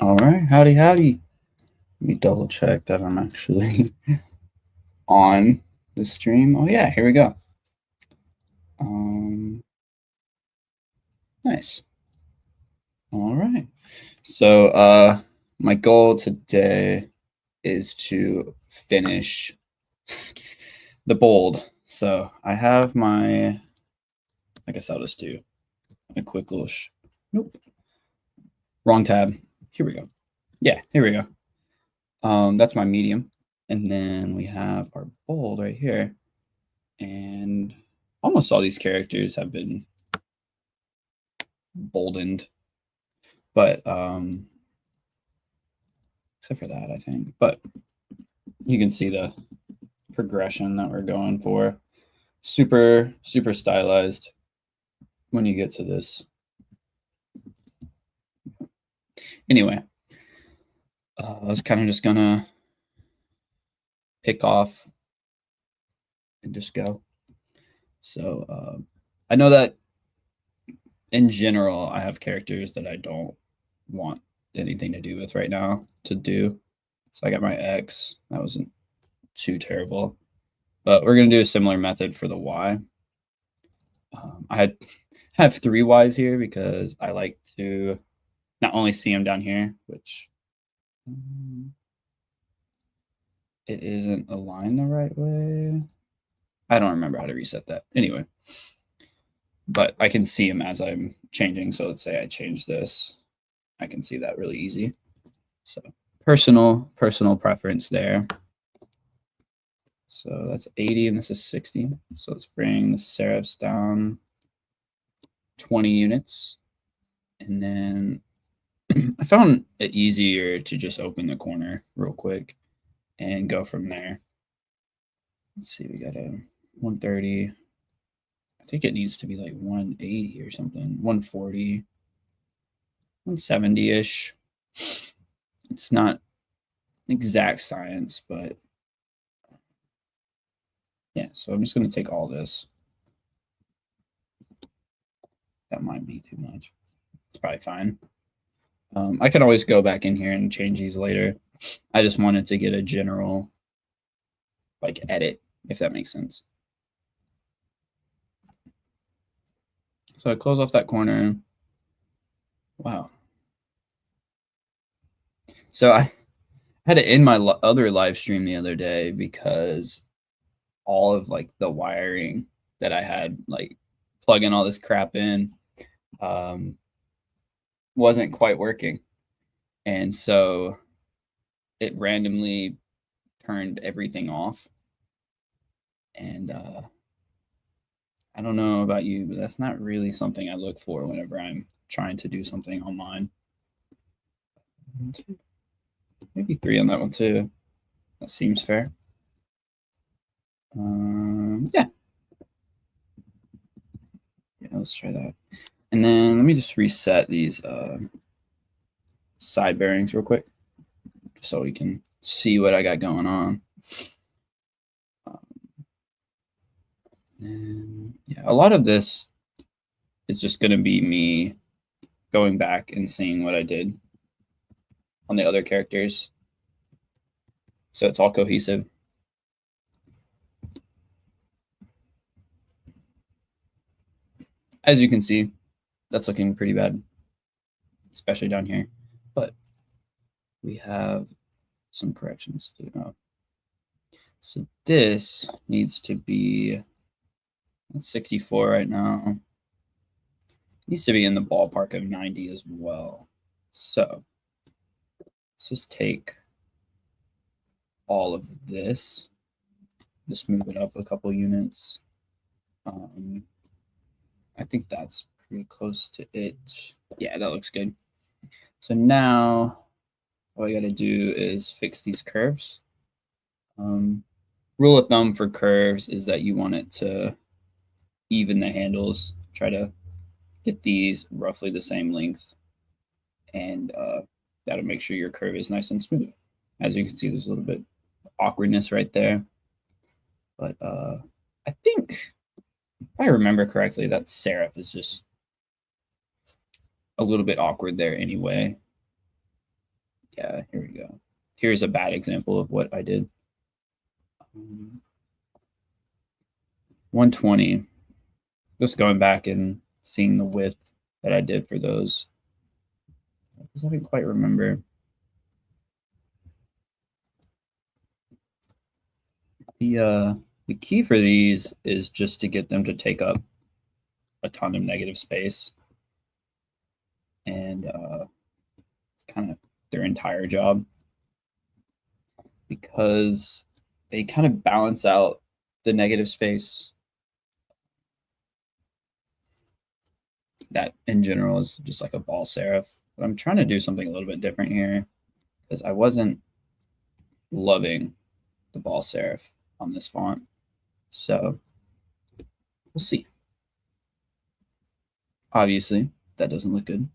All right, howdy, howdy. Let me double check that I'm actually on the stream. Oh yeah, here we go. Nice. All right. So my goal today is to finish the bold. So I have my, I guess I'll just do a quick little, nope, wrong tab. Here we go. Yeah, here we go. That's my medium. And then we have our bold right here. And almost all these characters have been boldened, but except for that, I think. But you can see the progression that we're going for. Super stylized when you get to this. Anyway, I was kind of just gonna pick off and just go. So I know that in general, I have characters that I don't want anything to do with right now to do. So I got my X. That wasn't too terrible. But we're going to do a similar method for the Y. I have 3 Ys here because I like to not only see them down here, which it isn't aligned the right way. I don't remember how to reset that. Anyway, but I can see them as I'm changing. So let's say I change this. I can see that really easy. So personal preference there. So that's 80 and this is 60. So let's bring the serifs down 20 units. And then I found it easier to just open the corner real quick and go from there. Let's see, we got a 130. I think it needs to be like 180 or something, 140, 170-ish. It's not exact science, but yeah, so I'm just going to take all this. That might be too much. It's probably fine. I can always go back in here and change these later. I just wanted to get a general like edit, if that makes sense. So I close off that corner. Wow. So I had to end my other live stream the other day because all of like the wiring that I had, like plugging all this crap in, wasn't quite working. And so it randomly turned everything off. And I don't know about you, but that's not really something I look for whenever I'm trying to do something online. Maybe 3 on that one too. That seems fair. Yeah. Yeah, let's try that. And then let me just reset these side bearings real quick, so we can see what I got going on. And yeah, a lot of this is just going to be me going back and seeing what I did on the other characters, so it's all cohesive. As you can see, that's looking pretty bad, especially down here. But we have some corrections to do. So this needs to be 64 right now. It needs to be in the ballpark of 90 as well. So let's just take all of this, just move it up a couple units. I think that's pretty close to it. Yeah, that looks good. So now all I got to do is fix these curves. Rule of thumb for curves is that you want it to even the handles. Try to get these roughly the same length, and that'll make sure your curve is nice and smooth. As you can see, there's a little bit of awkwardness right there. But I think, if I remember correctly, that serif is just a little bit awkward there anyway. Yeah, here we go. Here's a bad example of what I did. 120. Just going back and seeing the width that I did for those. Because I didn't quite remember. The key for these is just to get them to take up a ton of negative space. And it's kind of their entire job, because they kind of balance out the negative space that in general is just like a ball serif. But I'm trying to do something a little bit different here, because I wasn't loving the ball serif on this font. So we'll see. Obviously, that doesn't look good.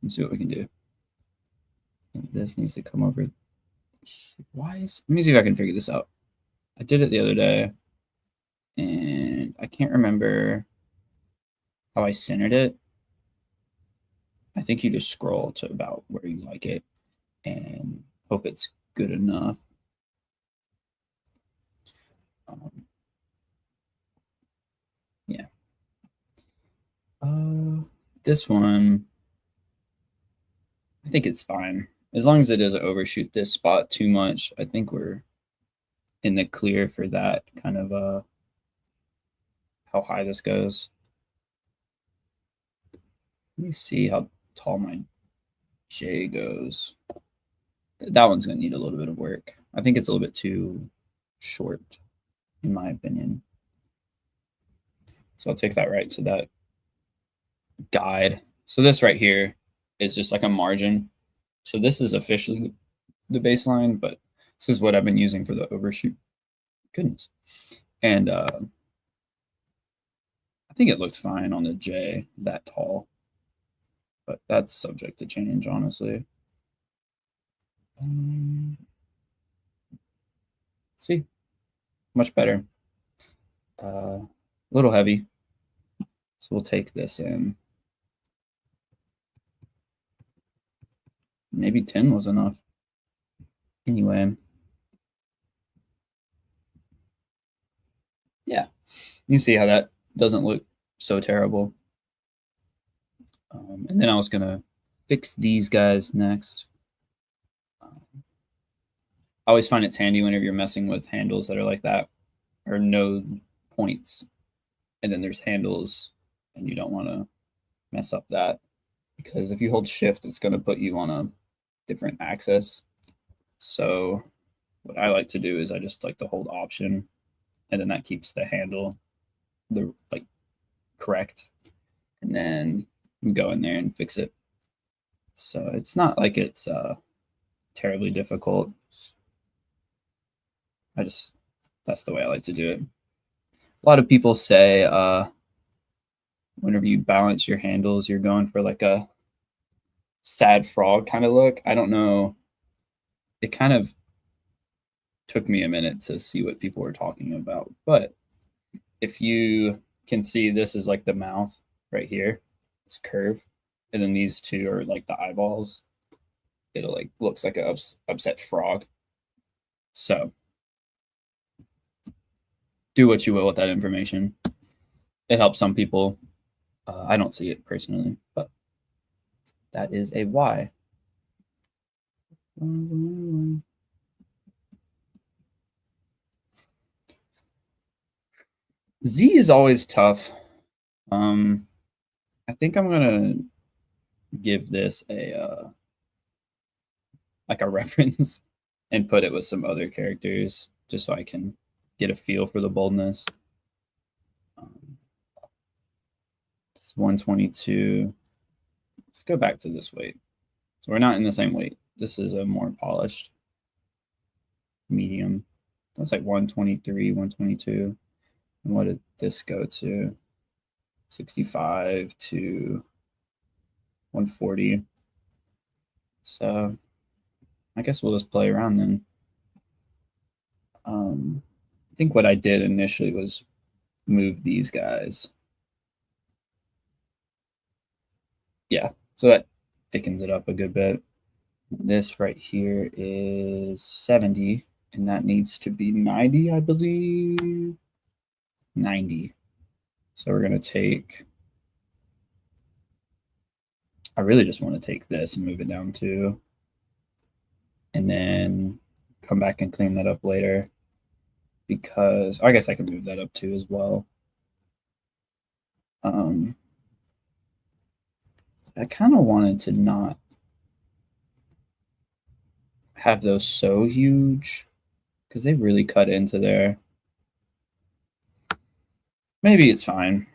Let's see what we can do. This needs to come over. Let me see if I can figure this out. I did it the other day, and I can't remember how I centered it. I think you just scroll to about where you like it and hope it's good enough. Yeah. This one, I think it's fine. As long as it doesn't overshoot this spot too much, I think we're in the clear for that kind of how high this goes. Let me see how tall my J goes. That one's going to need a little bit of work. I think it's a little bit too short, in my opinion. So I'll take that right to that guide. So this right here is just like a margin. So this is officially the baseline, but this is what I've been using for the overshoot. Goodness. And I think it looked fine on the J, that tall. But that's subject to change, honestly. See, much better. A little heavy. So we'll take this in. Maybe 10 was enough. Anyway. Yeah, you see how that doesn't look so terrible. And then I was going to fix these guys next. I always find it's handy whenever you're messing with handles that are like that, or node points, and then there's handles, and you don't want to mess up that, because if you hold shift, it's going to put you on a different axis. So what I like to do is I just like to hold option, and then that keeps the handle correct, and then go in there and fix it. So it's not like it's terribly difficult. That's the way I like to do it. A lot of people say whenever you balance your handles, you're going for like a sad frog kind of look. I don't know. It kind of took me a minute to see what people were talking about. But if you can see, this is like the mouth right here, this curve. And then these two are like the eyeballs. It'll like looks like an upset frog. So do what you will with that information. It helps some people. I don't see it personally, but that is a why. Z is always tough. I think I'm gonna give this a like a reference and put it with some other characters just so I can get a feel for the boldness. It's 122. Let's go back to this weight. So we're not in the same weight. This is a more polished medium. That's like 123, 122. And what did this go to? 65 to 140. So I guess we'll just play around then. I think what I did initially was move these guys. Yeah, so that thickens it up a good bit. This right here is 70, and that needs to be 90, I believe. 90. So we're going to take, I really just want to take this and move it down to, and then come back and clean that up later, because I guess I can move that up too as well. I kind of wanted to not have those so huge because they really cut into there. Maybe it's fine.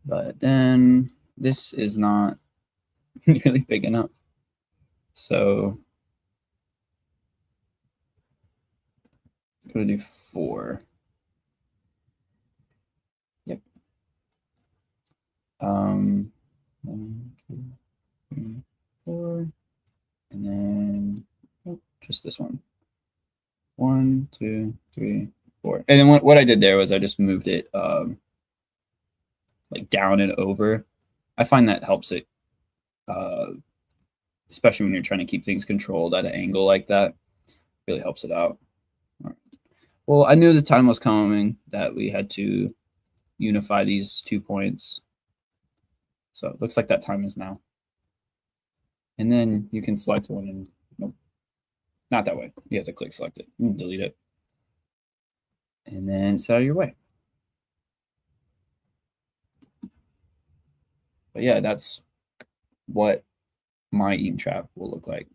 But then this is not nearly big enough. So go to do 4. Yep. 1, 2, 3, 4, and then just this one. 1, 2, 3, 4. And then what I did there was I just moved it like down and over. I find that helps it, especially when you're trying to keep things controlled at an angle like that. Really helps it out. All right. Well, I knew the time was coming that we had to unify these 2 points. So it looks like that time is now. And then you can select one and nope, not that way. You have to click select it and delete it. And then it's out of your way. But yeah, that's what my Eaton trap will look like.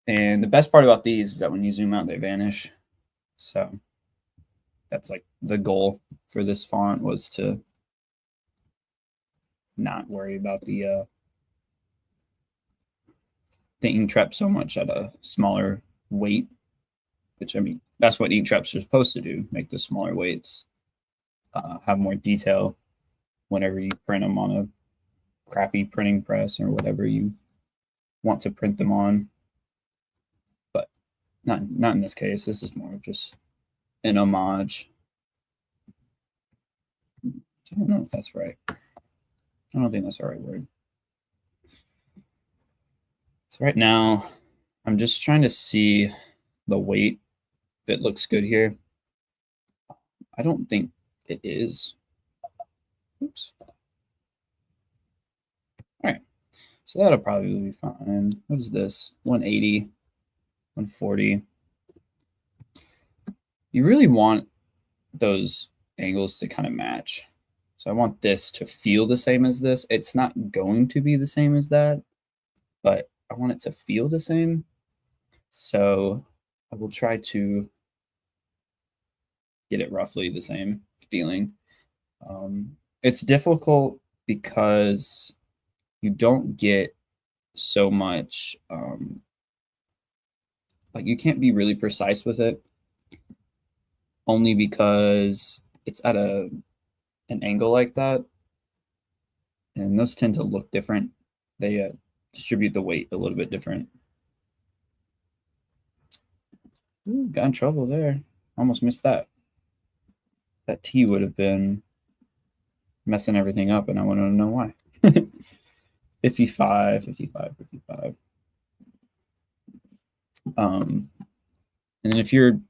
And the best part about these is that when you zoom out, they vanish. So that's like the goal for this font, was to not worry about the Eaton trap so much at a smaller weight, which, I mean, that's what Eaton traps are supposed to do, make the smaller weights have more detail whenever you print them on a crappy printing press or whatever you want to print them on. But not in this case. This is more of just an homage. I don't know if that's right. I don't think that's the right word. So right now, I'm just trying to see the weight, if it looks good here. I don't think it is. Oops. All right. So that'll probably be fine. What is this? 180, 140. You really want those angles to kind of match. So I want this to feel the same as this. It's not going to be the same as that, but I want it to feel the same. So I will try to get it roughly the same feeling. It's difficult because you don't get so much, like, you can't be really precise with it, only because it's at an angle like that, and those tend to look different. They distribute the weight a little bit different. Ooh, got in trouble there. Almost missed that. That T would have been messing everything up, and I want to know why. 55, 55, 55. And then if you're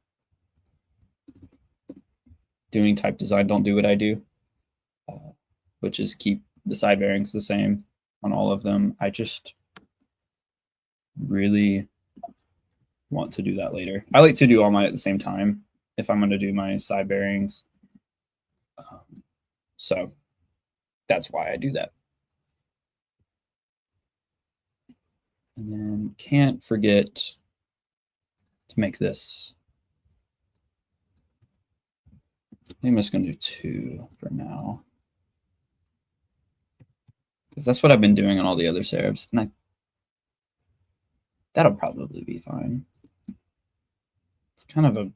doing type design, don't do what I do, which is keep the side bearings the same on all of them. I just really want to do that later. I like to do all mine at the same time if I'm going to do my side bearings. So that's why I do that. And then can't forget to make this. I think I'm just going to do 2 for now, because that's what I've been doing on all the other serifs, and that'll probably be fine. It's kind of a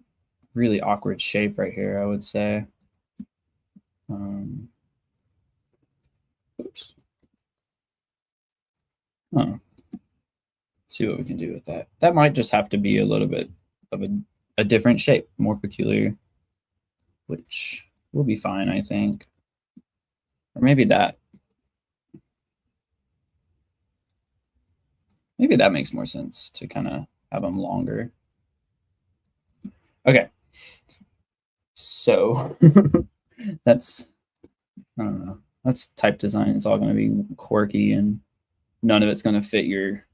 really awkward shape right here, I would say. Oops. Oh. See what we can do with that. That might just have to be a little bit of a different shape, more peculiar, which will be fine, I think. Or maybe that. Maybe that makes more sense to kind of have them longer. Okay. So that's, I don't know. That's type design. It's all going to be quirky and none of it's going to fit your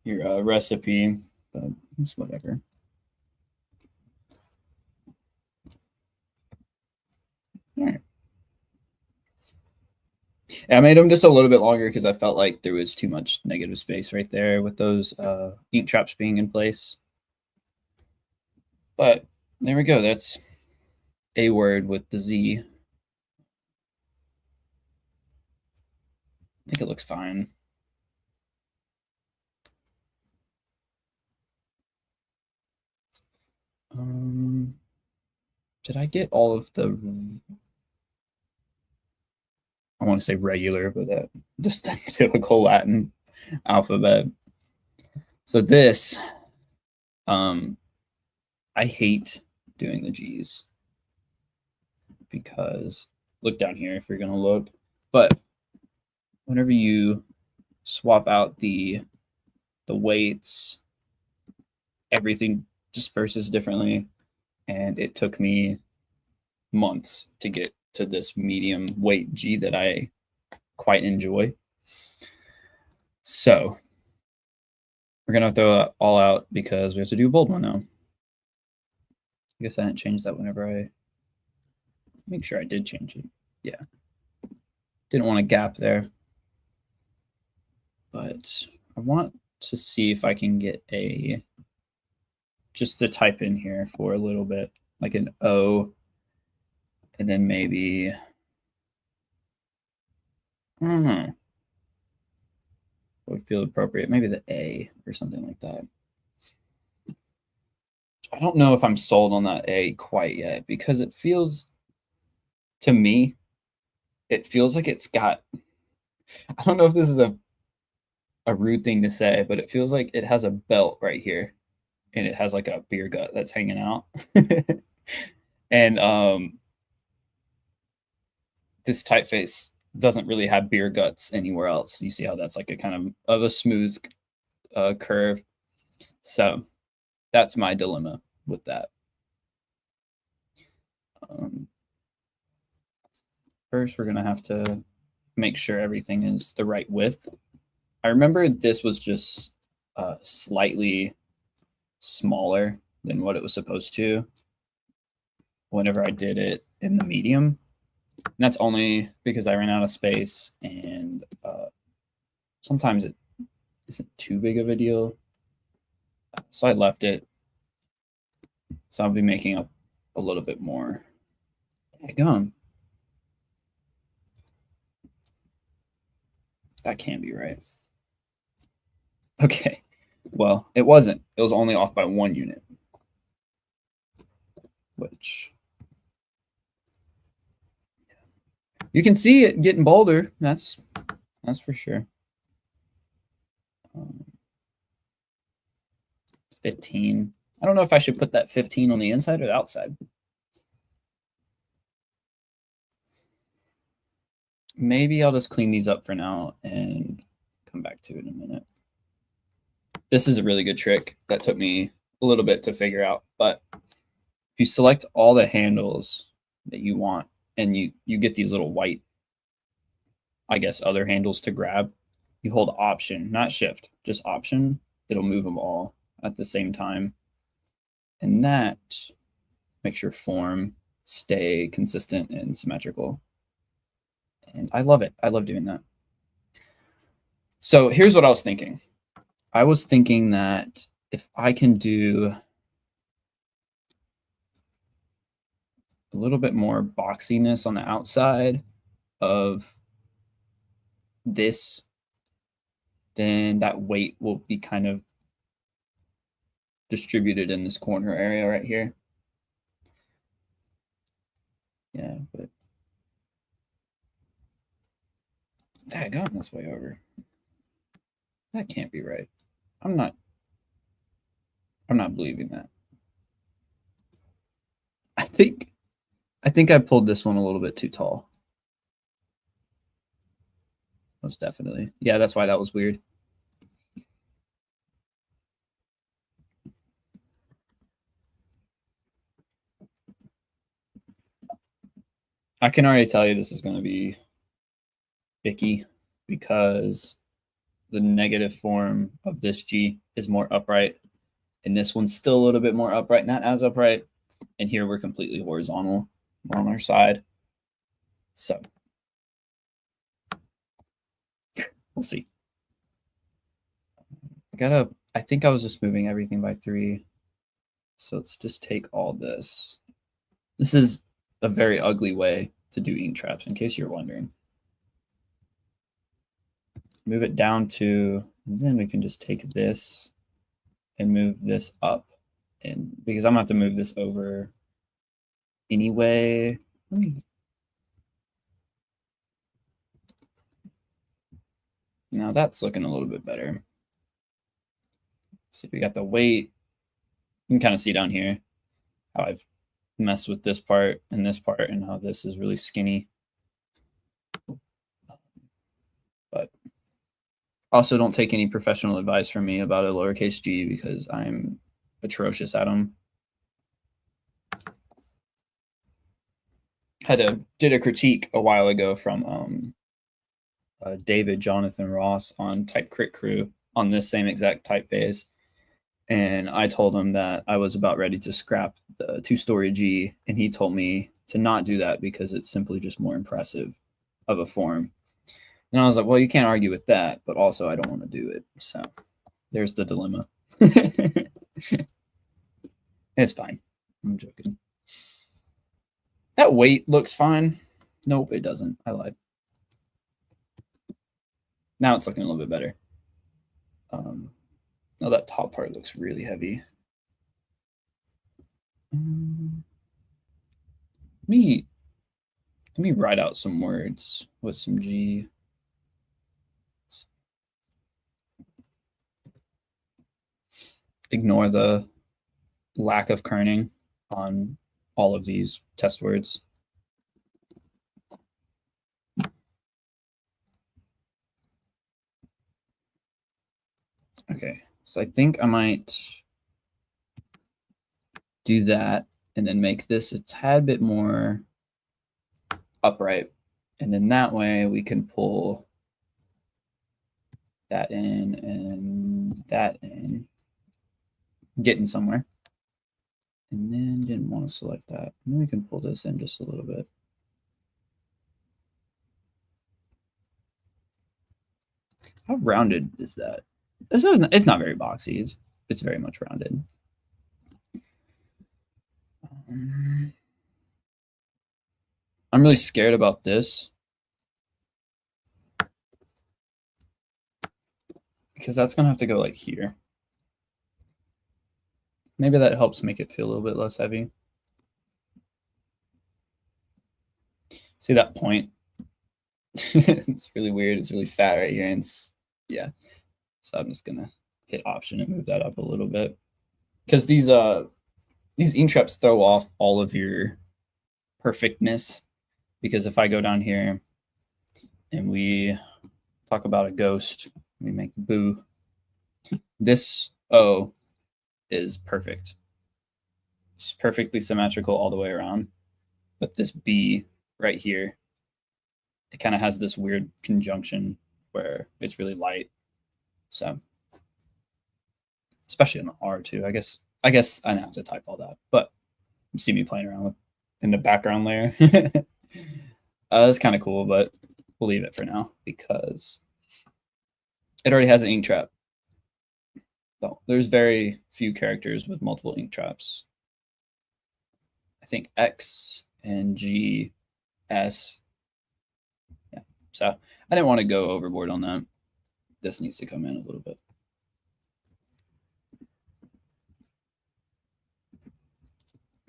recipe, but it's whatever. All right. I made them just a little bit longer because I felt like there was too much negative space right there with those ink traps being in place. But there we go. That's a word with the Z. I think it looks fine. Did I get all of the, I want to say regular, but just the typical Latin alphabet. So this, I hate doing the G's because look down here if you're going to look, but whenever you swap out the weights, everything disperses differently. And it took me months to get to this medium weight G that I quite enjoy. So we're going to throw it all out because we have to do a bold one now. I guess I didn't change that whenever I make sure I did change it. Yeah. Didn't want a gap there. But I want to see if I can get a, just to type in here for a little bit, like an O, and then maybe, I don't know, would feel appropriate. Maybe the A or something like that. I don't know if I'm sold on that A quite yet because it feels, to me, it feels like it's got, I don't know if this is a rude thing to say, but it feels like it has a belt right here and it has like a beer gut that's hanging out. And this typeface doesn't really have beer guts anywhere else. You see how that's like a kind of a smooth curve. So that's my dilemma with that. First, we're going to have to make sure everything is the right width. I remember this was just slightly smaller than what it was supposed to whenever I did it in the medium. And that's only because I ran out of space and sometimes it isn't too big of a deal. So I left it. So I'll be making up a little bit more. Daggum. That can't be right. Okay. Well, it wasn't. It was only off by 1 unit. Which you can see it getting bolder. That's for sure. 15. I don't know if I should put that 15 on the inside or the outside. Maybe I'll just clean these up for now and come back to it in a minute. This is a really good trick that took me a little bit to figure out, but if you select all the handles that you want and you get these little white, I guess, other handles to grab, you hold Option, not Shift, just Option. It'll move them all at the same time. And that makes your form stay consistent and symmetrical. And I love it. I love doing that. So here's what I was thinking. I was thinking that if I can do a little bit more boxiness on the outside of this, then that weight will be kind of distributed in this corner area right here. Yeah, but daggone, that's way over. That can't be right. I'm not believing that. I think I think I pulled this one a little bit too tall. Most definitely. Yeah, that's why that was weird. I can already tell you this is going to be icky because the negative form of this G is more upright, and this one's still a little bit more upright, not as upright. And here we're completely horizontal on our side. So we'll see. I think I was just moving everything by 3. So let's just take all this. This is a very ugly way to do ink traps, in case you're wondering. Move it down to, and then we can just take this and move this up. And because I'm going to have to move this over anyway. Now that's looking a little bit better. So we got the weight. You can kind of see down here how I've messed with this part and how this is really skinny. But also don't take any professional advice from me about a lowercase g because I'm atrocious at them. Did a critique a while ago from David Jonathan Ross on Type Crit Crew on this same exact typeface. And I told him that I was about ready to scrap the 2-story G, and he told me to not do that because it's simply just more impressive of a form. And I was like, well, you can't argue with that, but also I don't want to do it. So there's the dilemma. It's fine. I'm joking. That weight looks fine. Nope, it doesn't. I lied. Now it's looking a little bit better. Now that top part looks really heavy. Let me write out some words with some G. Ignore the lack of kerning on all of these test words. Okay, so I think I might do that and then make this a tad bit more upright. And then that way we can pull that in and that in, getting somewhere. And then didn't want to select that. And then we can pull this in just a little bit. How rounded is that? It's not very boxy. It's very much rounded. I'm really scared about this because that's going to have to go like here. Maybe that helps make it feel a little bit less heavy. See that point? It's really weird. It's really fat right here. And yeah. So I'm just going to hit Option and move that up a little bit. Because these ink traps throw off all of your perfectness. Because if I go down here and we talk about a ghost, we make boo. This O is perfect. It's perfectly symmetrical all the way around. But this B right here, it kind of has this weird conjunction where it's really light. So, especially on the R too. I guess I don't have to type all that, but you see me playing around with in the background layer. That's kind of cool, but we'll leave it for now because it already has an ink trap. So there's very few characters with multiple ink traps. I think X and G, S. Yeah. So I didn't want to go overboard on that. This needs to come in a little bit.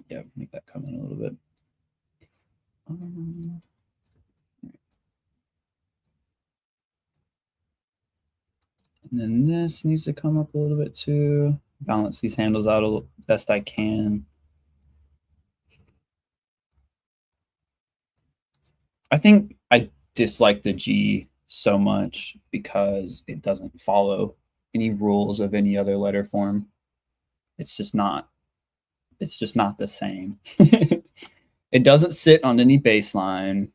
Yeah, make that come in a little bit. And then this needs to come up a little bit too. Balance these handles out best I can. I think I dislike the G so much because it doesn't follow any rules of any other letter form. It's just not the same. It doesn't sit on any baseline.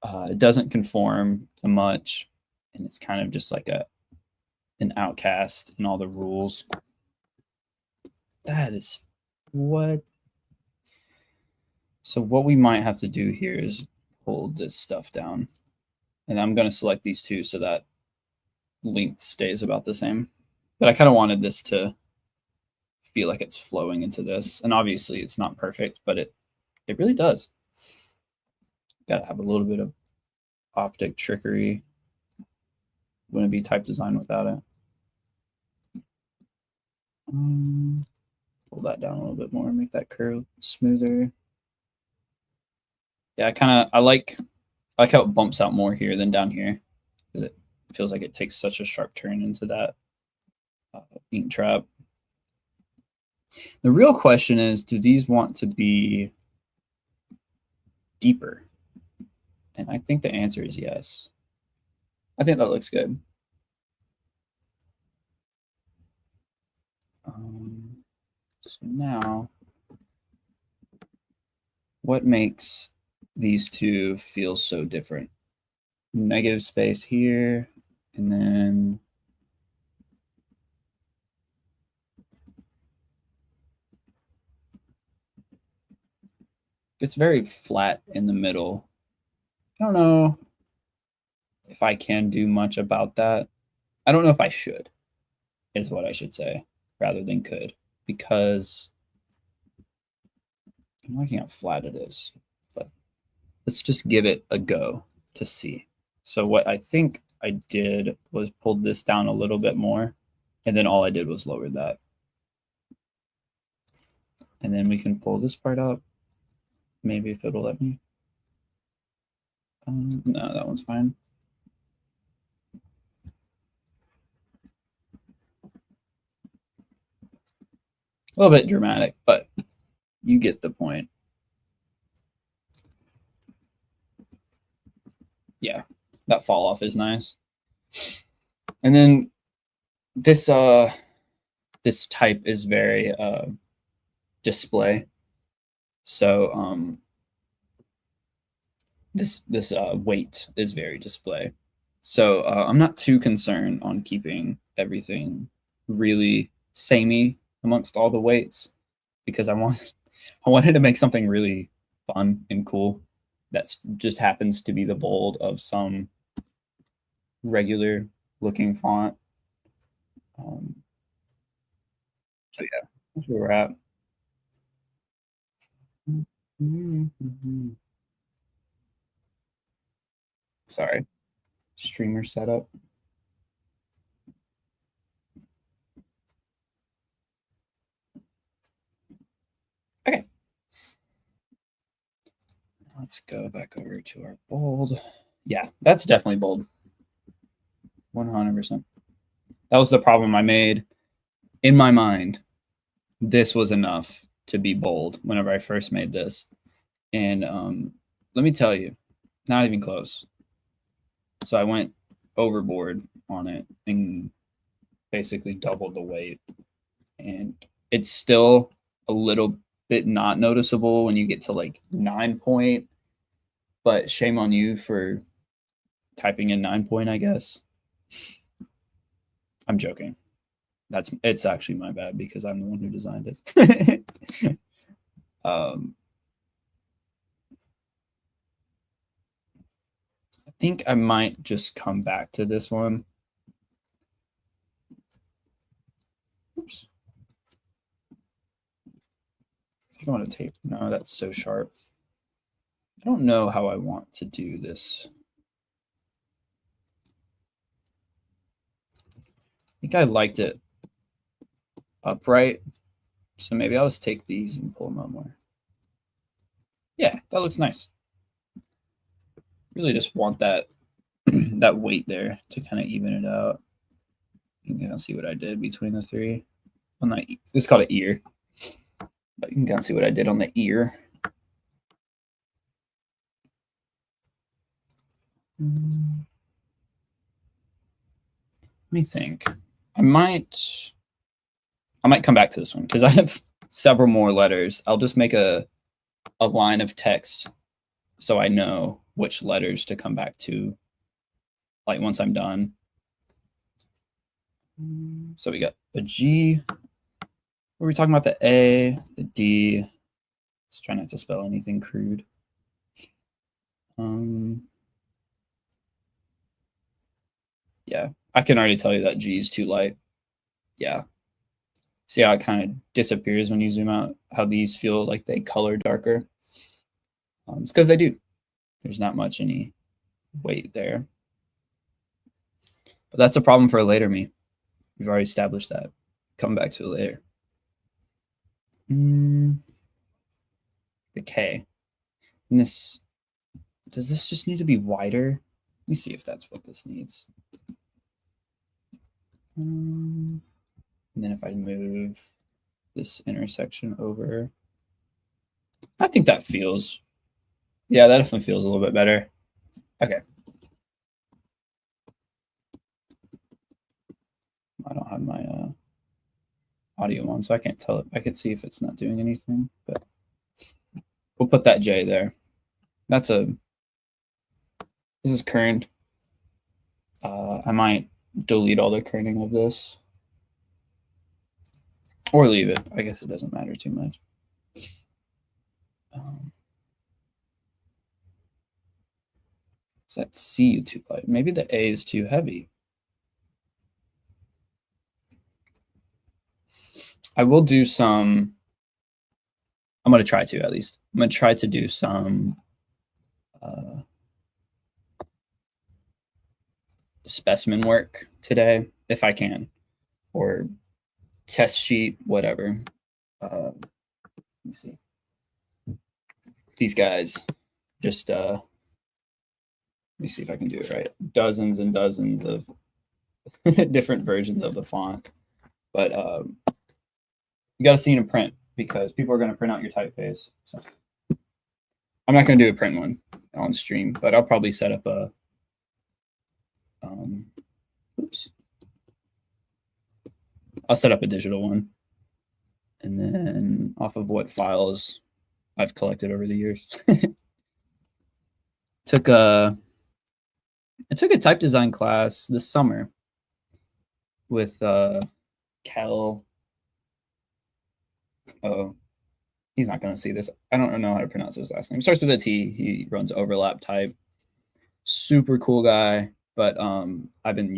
It doesn't conform to much, and it's kind of just like an outcast in all the rules. That is what. So what we might have to do here is pull this stuff down, and I'm going to select these two so that length stays about the same. But I kind of wanted this to feel like it's flowing into this, and obviously it's not perfect, but it really does. Got to have a little bit of optic trickery. Wouldn't be type design without it. Pull that down a little bit more, make that curve smoother. Yeah, I like how it bumps out more here than down here, because it feels like it takes such a sharp turn into that ink trap. The real question is, do these want to be deeper? And I think the answer is yes. I think that looks good. So now, what makes these two feel so different? Negative space here, and then it's very flat in the middle. I don't know if I can do much about that. I don't know if I should, is what I should say, rather than could, because I'm looking how flat it is. But let's just give it a go to see. So what I think I did was pulled this down a little bit more, and then all I did was lower that. And then we can pull this part up. Maybe if it'll let me. No, that one's fine. A little bit dramatic, but you get the point. Yeah, that fall off is nice. And then this this type is very display. So this weight is very display. So I'm not too concerned on keeping everything really samey amongst all the weights, because I wanted to make something really fun and cool that just happens to be the bold of some regular looking font. So yeah, that's where we're at. Sorry, streamer setup. Okay. Let's go back over to our bold. Yeah, that's definitely bold. 100%. That was the problem I made. In my mind, this was enough to be bold whenever I first made this. And let me tell you, not even close. So I went overboard on it and basically doubled the weight. And it's still a little bit not noticeable when you get to like 9 point, but shame on you for typing in 9 point, I guess. I'm joking. It's actually my bad because I'm the one who designed it. I think I might just come back to this one. Oops. I think I want to tape. No, that's so sharp. I don't know how I want to do this. I think I liked it upright. So maybe I'll just take these and pull them up more. Yeah, that looks nice. Really just want that that weight there to kind of even it out. You can kind of see what I did between the three. On that, it's called an ear, but you can kind of see what I did on the ear. me think. I might come back to this one because I have several more letters. I'll just make a line of text so I know which letters to come back to, like once I'm done. So we got a G. Were we talking about the A, the D? Let's try not to spell anything crude. Yeah, I can already tell you that G is too light. Yeah. See how it kind of disappears when you zoom out, how these feel like they color darker? It's because they do. There's not much any weight there. But that's a problem for a later me. We've already established that. Come back to it later. The K. And this, does this just need to be wider? Let me see if that's what this needs. And then if I move this intersection over, I think that feels, yeah, that definitely feels a little bit better. Okay. I don't have my audio on, so I can't tell it. I can see if it's not doing anything, but we'll put that J there. This is kerned. I might delete all the kerning of this or leave it. I guess it doesn't matter too much. Is that C too light? Maybe the A is too heavy. I will do some, I'm going to try to at least. I'm going to try to do some specimen work today, if I can, or test sheet, whatever. Let me see. These guys just, let me see if I can do it right. Dozens and dozens of different versions of the font. But you got to see it in print because people are going to print out your typeface. So I'm not going to do a print one on stream, but I'll probably set up a, oops. I'll set up a digital one. And then off of what files I've collected over the years. I took a type design class this summer with Kel. Oh, he's not going to see this. I don't know how to pronounce his last name. It starts with a T. He runs Overlap Type. Super cool guy. But I've been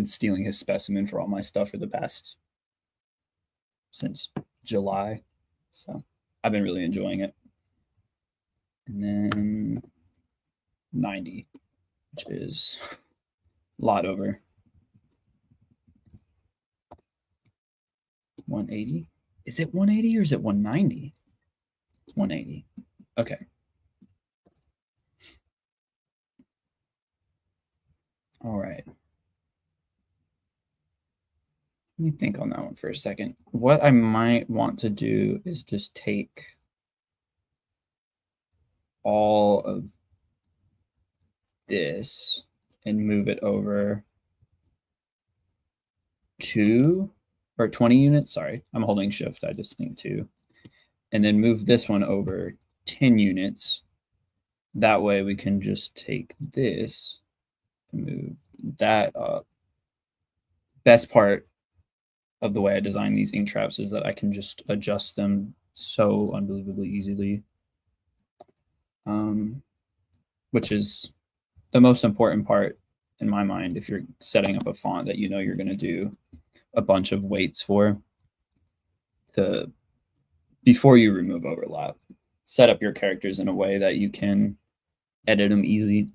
stealing his specimen for all my stuff for the past, since July. So I've been really enjoying it. And then 90, which is a lot over 180. Is it 180 or is it 190? It's 180. Okay. All right. Let me think on that one for a second. What I might want to do is just take all of this and move it over 2 or 20 units. Sorry, I'm holding shift. I just think 2. And then move this one over 10 units. That way we can just take this and move that up. Best part of the way I design these ink traps is that I can just adjust them so unbelievably easily, which is the most important part in my mind if you're setting up a font that you know you're going to do a bunch of weights for, to before you remove overlap, set up your characters in a way that you can edit them easy.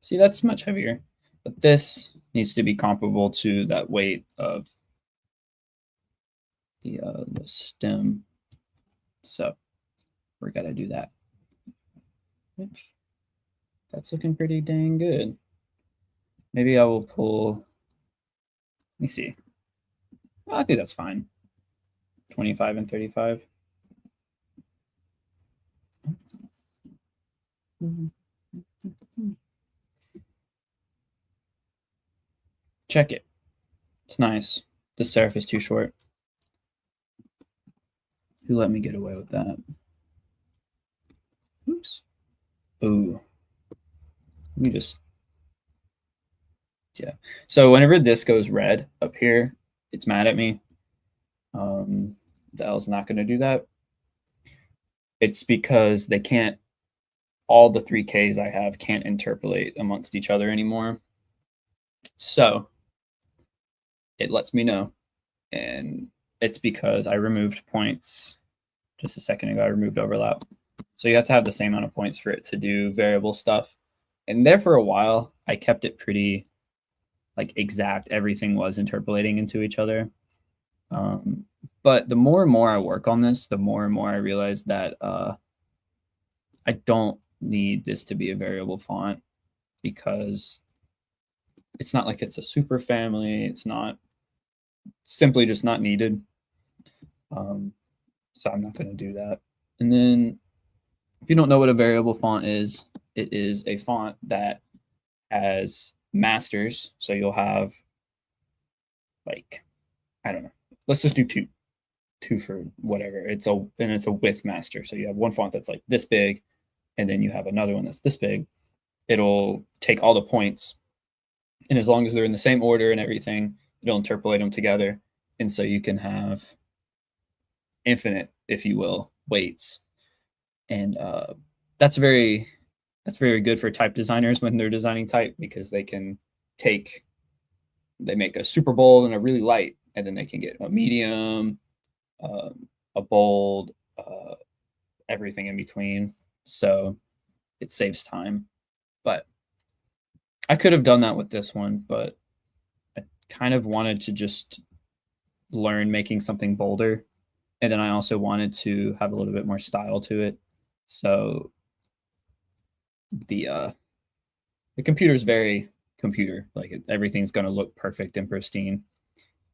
See, that's much heavier, but this needs to be comparable to that weight of the stem. So we're gonna do that. Which, that's looking pretty dang good. Maybe I will pull, let me see. Well, I think that's fine. 25 and 35. Check it. It's nice. The serif is too short. Who let me get away with that? Oops. Ooh. Let me just, yeah. So whenever this goes red up here, it's mad at me. The L's not going to do that. It's because they can't, all the 3Ks I have can't interpolate amongst each other anymore. So it lets me know. And it's because I removed points just a second ago. I removed overlap. So you have to have the same amount of points for it to do variable stuff. And there for a while, I kept it pretty like exact. Everything was interpolating into each other. But the more and more I work on this, the more and more I realize that I don't need this to be a variable font because it's not like it's a super family. It's not simply just not needed. So I'm not going to do that. And then if you don't know what a variable font is, it is a font that has masters. So you'll have like, I don't know, let's just do two for whatever. It's a width master. So you have one font that's like this big, and then you have another one that's this big. It'll take all the points, and as long as they're in the same order and everything, it'll interpolate them together. And so you can have infinite, if you will, weights. And that's very good for type designers when they're designing type, because they make a super bold and a really light, and then they can get a medium, a bold, everything in between. So it saves time. But I could have done that with this one, but I kind of wanted to just learn making something bolder. And then I also wanted to have a little bit more style to it. So the computer's very computer, like everything's going to look perfect and pristine.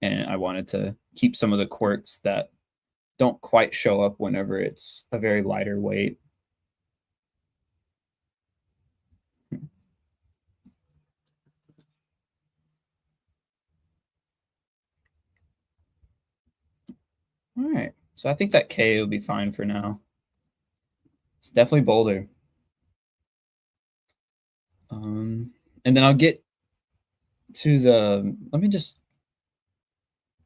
And I wanted to keep some of the quirks that don't quite show up whenever it's a very lighter weight. All right, so I think that K will be fine for now. It's definitely bolder. And then I'll get to the,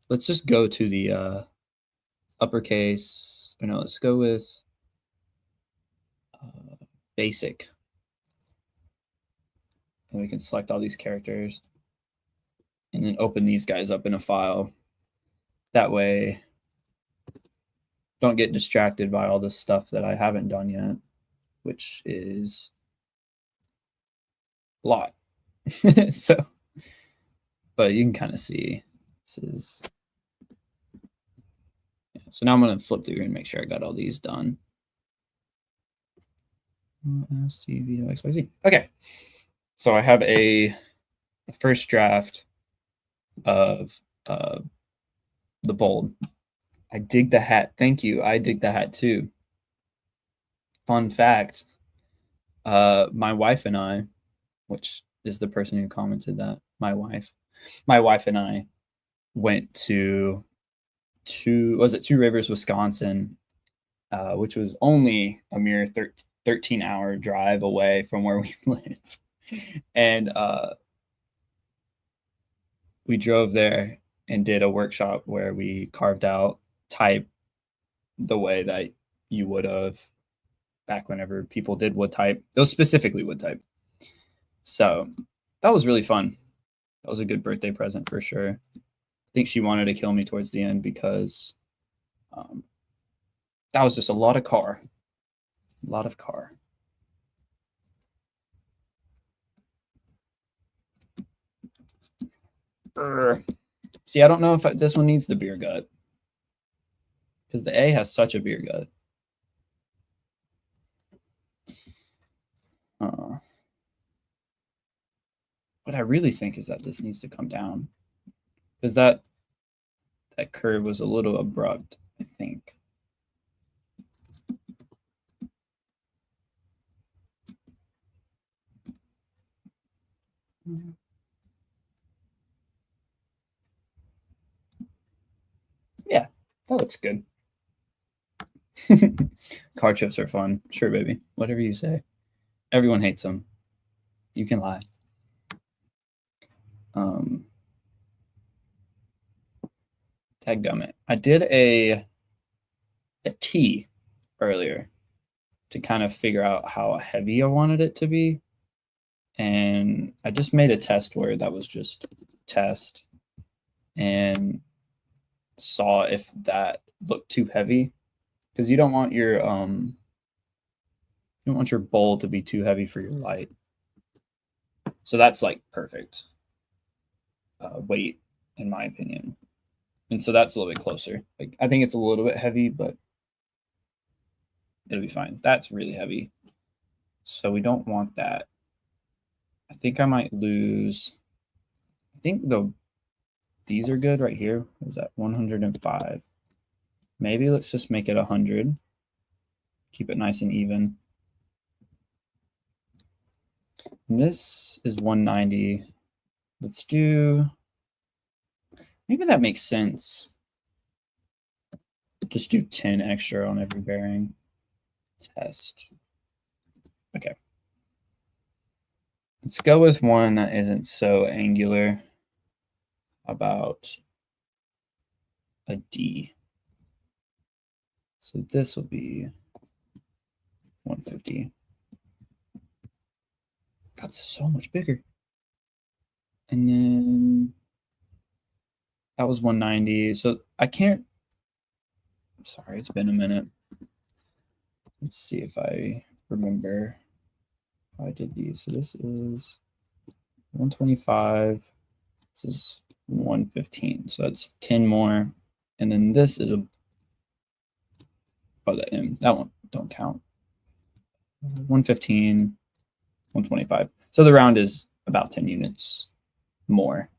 let's just go to the uppercase. Or no, let's go with basic. And we can select all these characters and then open these guys up in a file. That way, don't get distracted by all this stuff that I haven't done yet, which is a lot. So, but you can kind of see this is, yeah. So now I'm going to flip through and make sure I got all these done. STV.xyz. Okay. So I have a first draft of the bold. I dig the hat. Thank you. I dig the hat too. Fun fact. My wife and I, which is the person who commented that, my wife and I went to Two Rivers, Wisconsin, which was only a mere 13-hour drive away from where we live. And we drove there and did a workshop where we carved out type the way that you would have back whenever people did wood type. It was specifically wood type. So that was really fun. That was a good birthday present for sure. I think she wanted to kill me towards the end because that was just a lot of car. A lot of car. See, I don't know if this one needs the beer gut, because the A has such a beer gut. What I really think is that this needs to come down, because that curve was a little abrupt, I think. Yeah, that looks good. Car chips are fun. Sure, baby. Whatever you say. Everyone hates them. You can lie. Dadgummit. I did a T earlier to kind of figure out how heavy I wanted it to be. And I just made a test word that was just test and saw if that looked too heavy, because you don't want your bowl to be too heavy for your light. So that's like perfect weight in my opinion. And so that's a little bit closer. Like I think it's a little bit heavy, but it'll be fine. That's really heavy. So we don't want that. I think I might lose. I think these are good right here. Is that 105? Maybe let's just make it 100. Keep it nice and even. And this is 190. Let's do, maybe that makes sense. Just do 10 extra on every bearing. Test. Okay. Let's go with one that isn't so angular. About a D. So this will be 150. That's so much bigger. And then that was 190. So I can't, sorry, it's been a minute. Let's see if I remember how I did these. So this is 125. This is 115. So that's 10 more. And then this is a, oh, the M, that one don't count. 115, 125. So the round is about 10 units more.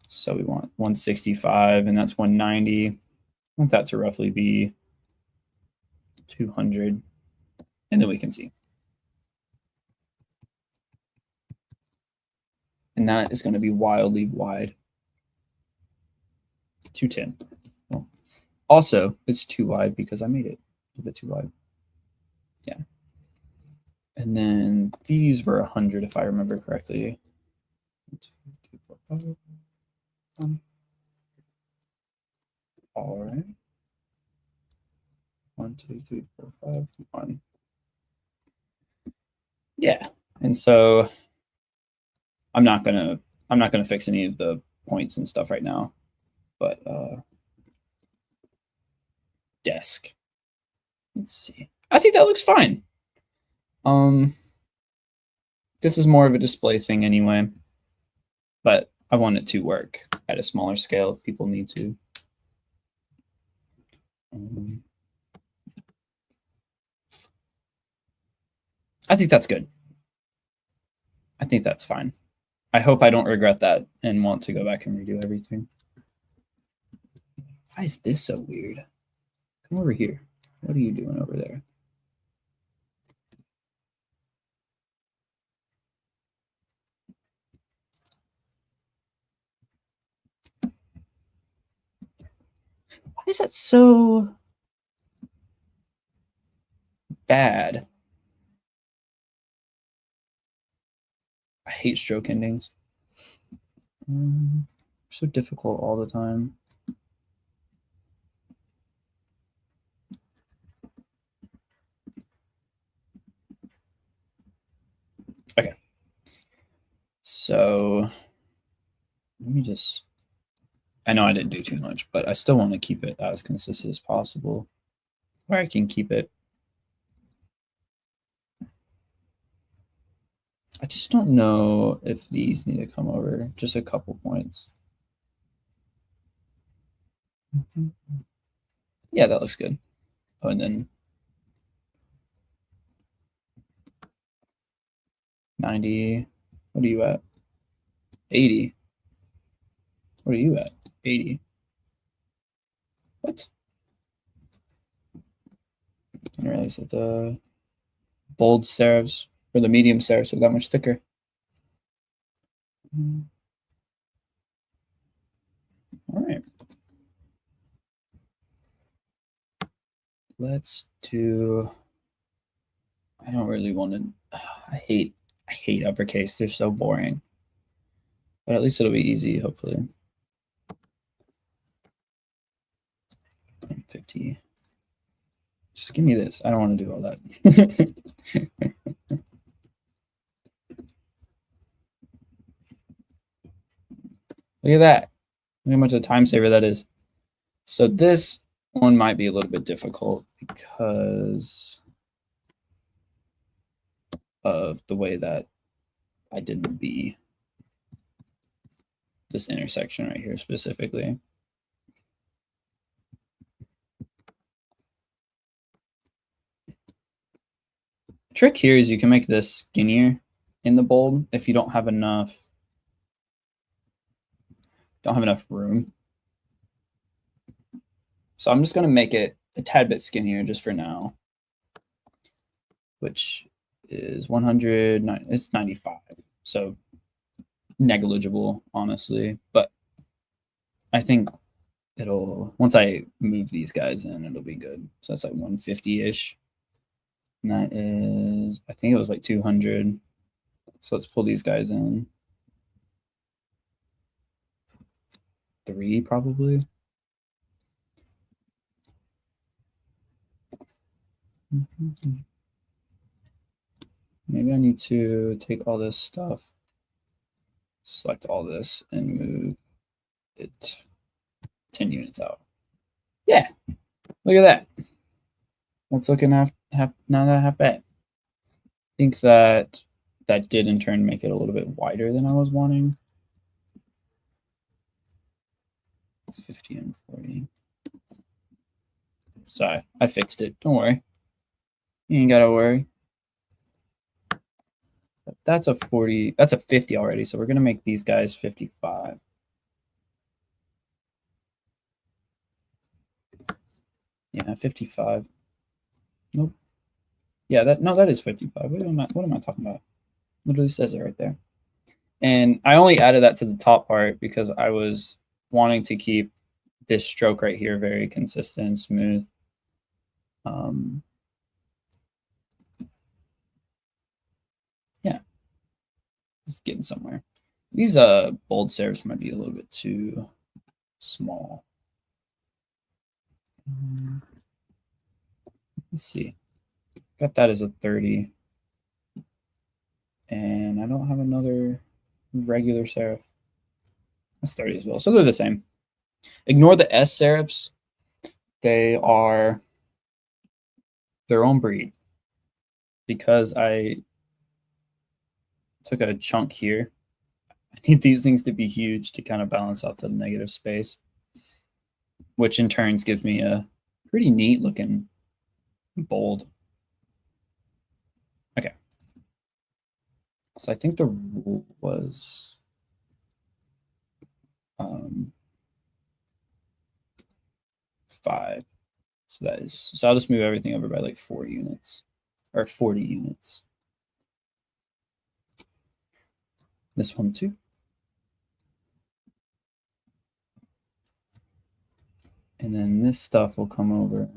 So we want 165, and that's 190. I want that to roughly be 200. And then we can see. And that is going to be wildly wide. 210. Well, also, it's too wide because I made it a bit too wide. Yeah. And then these were 100, if I remember correctly. 1, 2, 3, 4, 5. All right. 1, 2, 3, 4, 5, 1. Yeah. And so I'm not gonna fix any of the points and stuff right now, but desk. Let's see. I think that looks fine. This is more of a display thing anyway, but I want it to work at a smaller scale if people need to. I think that's good. I think that's fine. I hope I don't regret that and want to go back and redo everything. Why is this so weird? Come over here. What are you doing over there? Why is that so bad? I hate stroke endings. So difficult all the time. Okay. So let me just, I know I didn't do too much, but I still want to keep it as consistent as possible, where I can keep it. I just don't know if these need to come over just a couple points. Yeah, that looks good. Oh, and then 90. What are you at? 80. What are you at? 80. What? I didn't realize that the bold serifs or the medium serifs are that much thicker. All right. Let's do, I don't really want to, I hate uppercase. They're so boring. But at least it'll be easy, hopefully. 50. Just give me this. I don't want to do all that. Look at that. Look how much of a time saver that is. So this one might be a little bit difficult because of the way that I did the B. This intersection right here specifically. The trick here is you can make this skinnier in the bold if you don't have enough room. So I'm just going to make it a tad bit skinnier just for now, which is 100, it's 95. So negligible, honestly, but I think it'll, once I move these guys in, it'll be good. So that's like 150-ish. And that is, I think it was like 200. So let's pull these guys in. 3 probably. Maybe I need to take all this stuff, select all this, and move it 10 units out. Yeah, look at that. That's looking not that half bad. I think that did in turn make it a little bit wider than I was wanting. 50 and 40. Sorry, I fixed it. Don't worry. You ain't gotta worry. That's a 40. That's a 50 already. So we're gonna make these guys 55. Yeah, 55. Nope. Yeah, that is 55. What am I talking about? Literally says it right there. And I only added that to the top part because I was wanting to keep this stroke right here very consistent and smooth. Yeah, it's getting somewhere. These bold serifs might be a little bit too small. Let's see. Got that as a 30. And I don't have another regular serif. That's 30 as well. So they're the same. Ignore the S serifs. They are their own breed. Because I took a chunk here, I need these things to be huge to kind of balance out the negative space, which in turns gives me a pretty neat looking bold. Okay. So I think the rule was 5. So that is, so I'll just move everything over by like 4 units or 40 units. This one too. And then this stuff will come over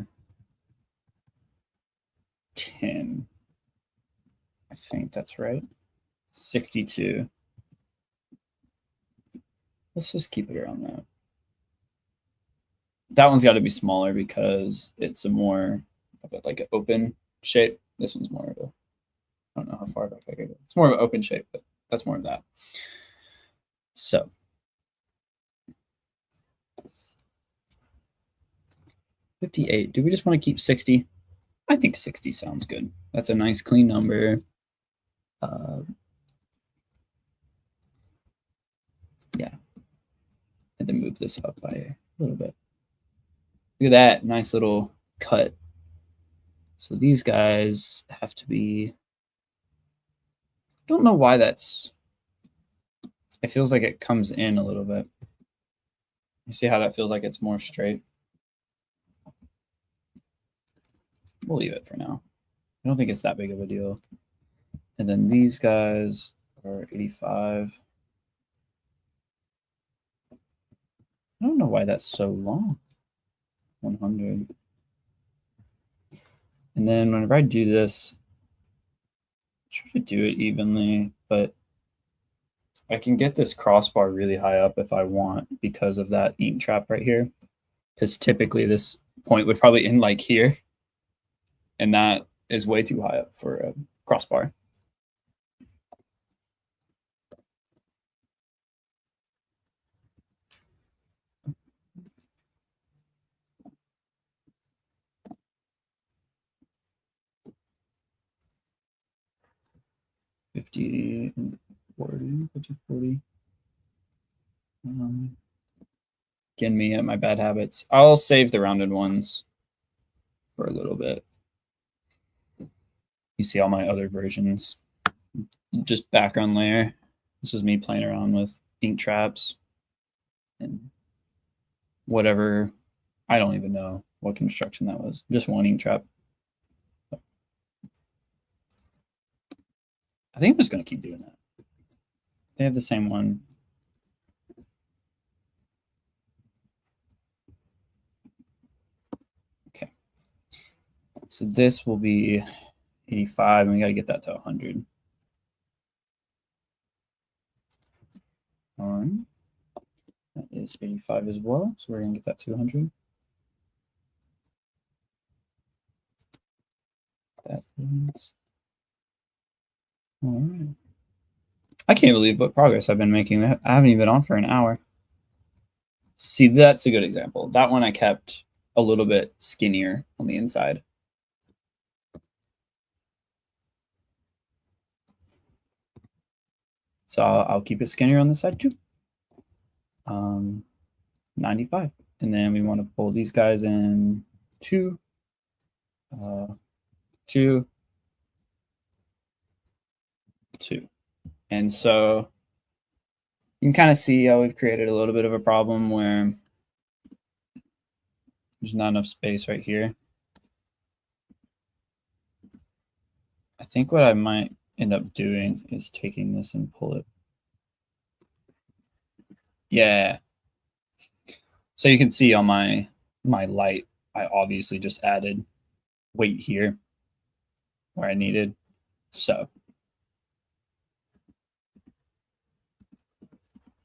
10. I think that's right. 62. Let's just keep it around that. That one's got to be smaller because it's a more of a, like an open shape. This one's more of a, I don't know how far back I could go. It's more of an open shape, but that's more of that. So 58. Do we just want to keep 60? I think 60 sounds good. That's a nice clean number. Yeah. And then move this up by a little bit. Look at that nice little cut. So these guys have to be, don't know why that's, it feels like it comes in a little bit. You see how that feels like it's more straight? We'll leave it for now. I don't think it's that big of a deal. And then these guys are 85. I don't know why that's so long. 100. And then whenever I do this, I try to do it evenly, but I can get this crossbar really high up if I want because of that ink trap right here. Because typically this point would probably end like here, and that is way too high up for a crossbar. $50 and $40, $40. Getting me at my bad habits. I'll save the rounded ones for a little bit. You see all my other versions. Just background layer. This was me playing around with ink traps and whatever. I don't even know what construction that was. Just one ink trap. I think I'm just going to keep doing that. They have the same one. Okay. So this will be 85, and we got to get that to 100. All right. That is 85 as well, so we're going to get that to 100. That is... All right. I can't believe what progress I've been making. I haven't even been on for an hour. See, that's a good example. That one I kept a little bit skinnier on the inside. So I'll keep it skinnier on the side too. 95. And then we want to pull these guys in 2, 2, 2. And so you can kind of see how we've created a little bit of a problem where there's not enough space right here. I think what I might end up doing is taking this and pull it. Yeah. So you can see on my light, I obviously just added weight here where I needed. So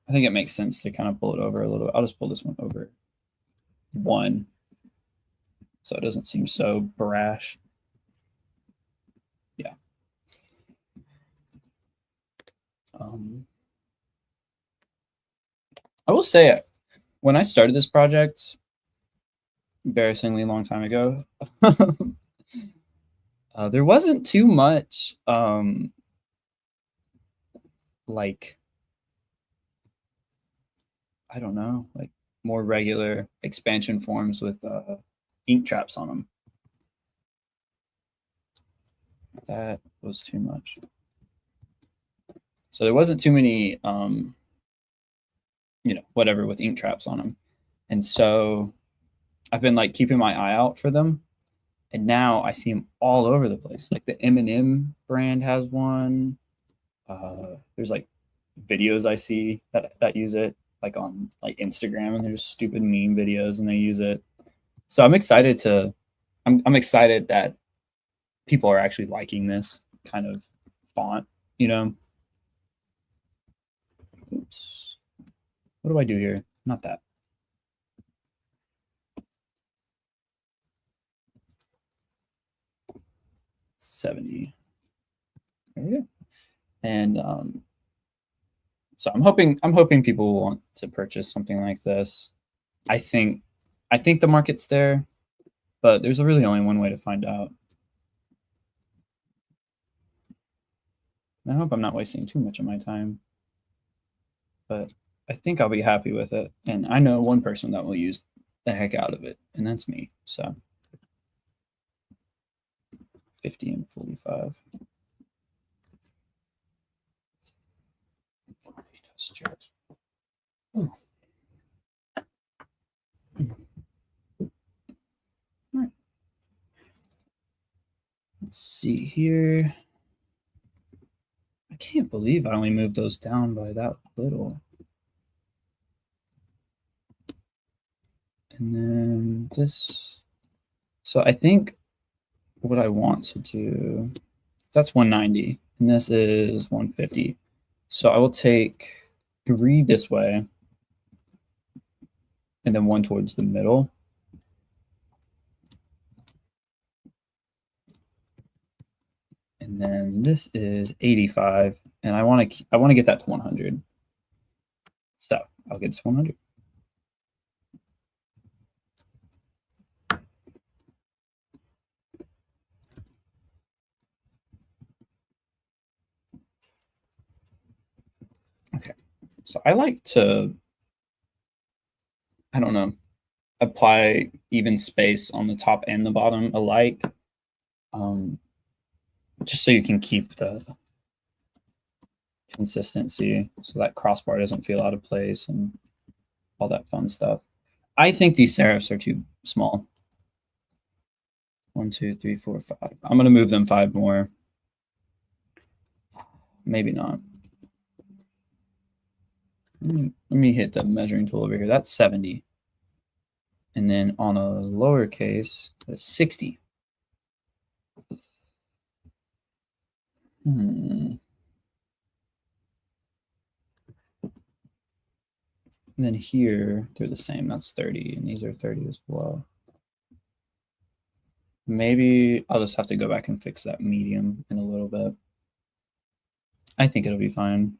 I think it makes sense to kind of pull it over a little. I'll just pull this one over 1 so it doesn't seem so brash. Yeah. I will say, when I started this project, embarrassingly long time ago, there wasn't too much like, I don't know, like more regular expansion forms with ink traps on them. That was too much. So there wasn't too many, you know, whatever with ink traps on them. And so I've been like keeping my eye out for them. And now I see them all over the place. Like the M&M brand has one. There's like videos I see that use it, like on like Instagram, and there's stupid meme videos and they use it. So I'm excited to, I'm excited that people are actually liking this kind of font, you know. Oops. What do I do here? Not that. $70. There we go. And so I'm hoping people will want to purchase something like this. I think the market's there, but there's really only one way to find out. And I hope I'm not wasting too much of my time, but I think I'll be happy with it. And I know one person that will use the heck out of it, and that's me. So 50 and 45. Ooh. All right. Let's see here. can't believe I only moved those down by that little. And then this. So I think what I want to do, that's 190, and this is 150. So I will take 3 this way, and then 1 towards the middle. And then this is 85, and I want to get that to 100. So I'll get it to 100. Okay, so I like to, I don't know, apply even space on the top and the bottom alike, just so you can keep the consistency, so that crossbar doesn't feel out of place and all that fun stuff. I think these serifs are too small. 1, 2, 3, 4, 5. I'm going to move them 5 more. Maybe not. Let me hit the measuring tool over here. That's 70. And then on a lowercase, that's 60. And then here, they're the same. That's 30, and these are 30 as well. Maybe I'll just have to go back and fix that medium in a little bit. I think it'll be fine.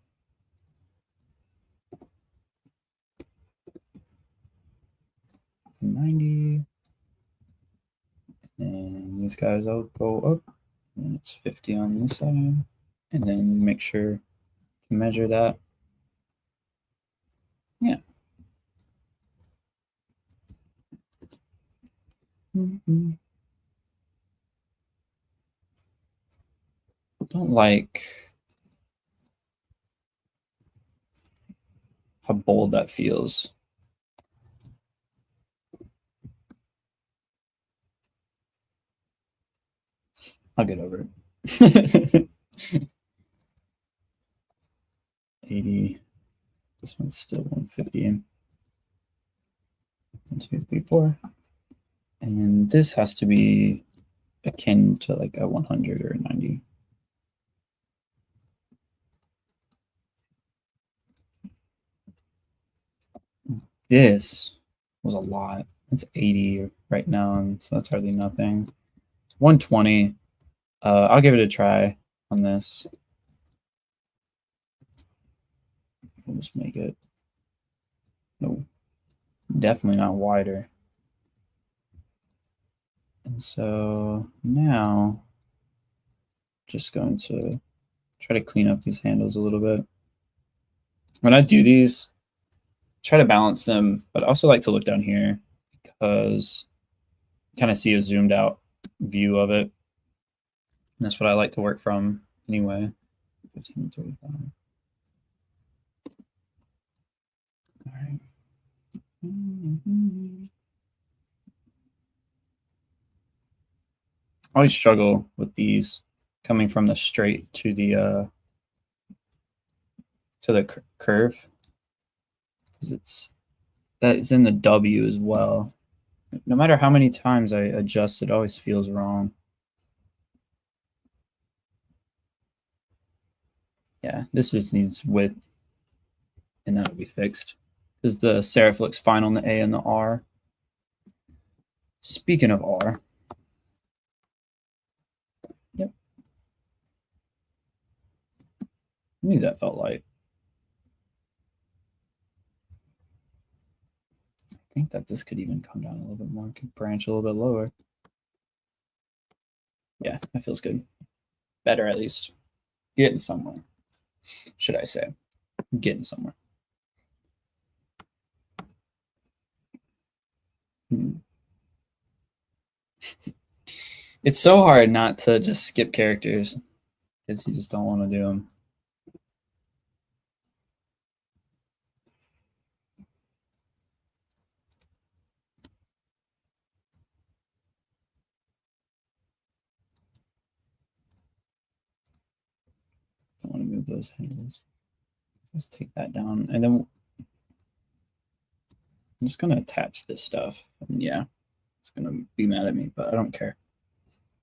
$90. And these guys will go up. And it's 50 on this side. And then make sure to measure that. Yeah. Don't like how bold that feels. I'll get over it. 80. This one's still 150. 1, 2, 3, 4. And then this has to be akin to like a 100 or a 90. This was a lot. It's 80 right now, so that's hardly nothing. It's 120. I'll give it a try on this. We'll just make it, no, definitely not wider. And so now, just going to try to clean up these handles a little bit. When I do these, try to balance them, but I also like to look down here because you kind of see a zoomed out view of it. And that's what I like to work from anyway. 1535. All right. I always struggle with these coming from the straight to the curve, because that is in the W as well. No matter how many times I adjust, it always feels wrong. Yeah, this just needs width, and that'll be fixed because the serif looks fine on the A and the R. Speaking of R, yep, I knew that felt light. I think that this could even come down a little bit more. It could branch a little bit lower. Yeah, that feels good. Better, at least. Getting somewhere, should I say. Getting somewhere. It's so hard not to just skip characters because you just don't want to do them. I want to move those handles. Let's take that down. And then I'm just going to attach this stuff. And yeah, it's going to be mad at me, but I don't care.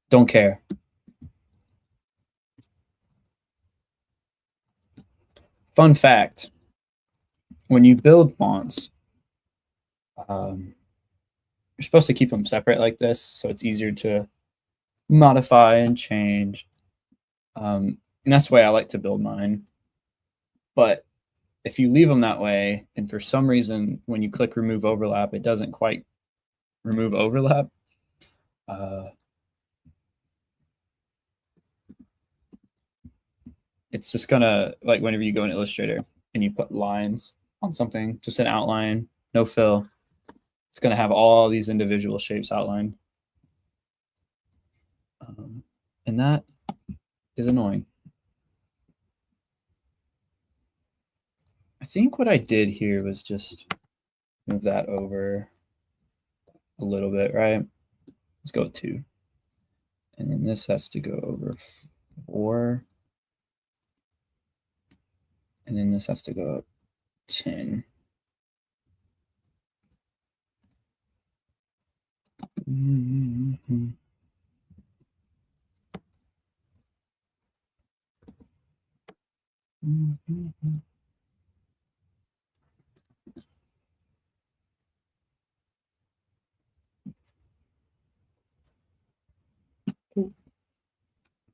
Don't care. Fun fact, when you build fonts, you're supposed to keep them separate like this, so it's easier to modify and change. And that's the way I like to build mine. But if you leave them that way, and for some reason, when you click remove overlap, it doesn't quite remove overlap, it's just gonna, like whenever you go in Illustrator and you put lines on something, just an outline, no fill, it's gonna have all these individual shapes outlined. And that is annoying. I think what I did here was just move that over a little bit, right? Let's go with 2. And then this has to go over 4. And then this has to go up 10. Mm-hmm. Mm-hmm.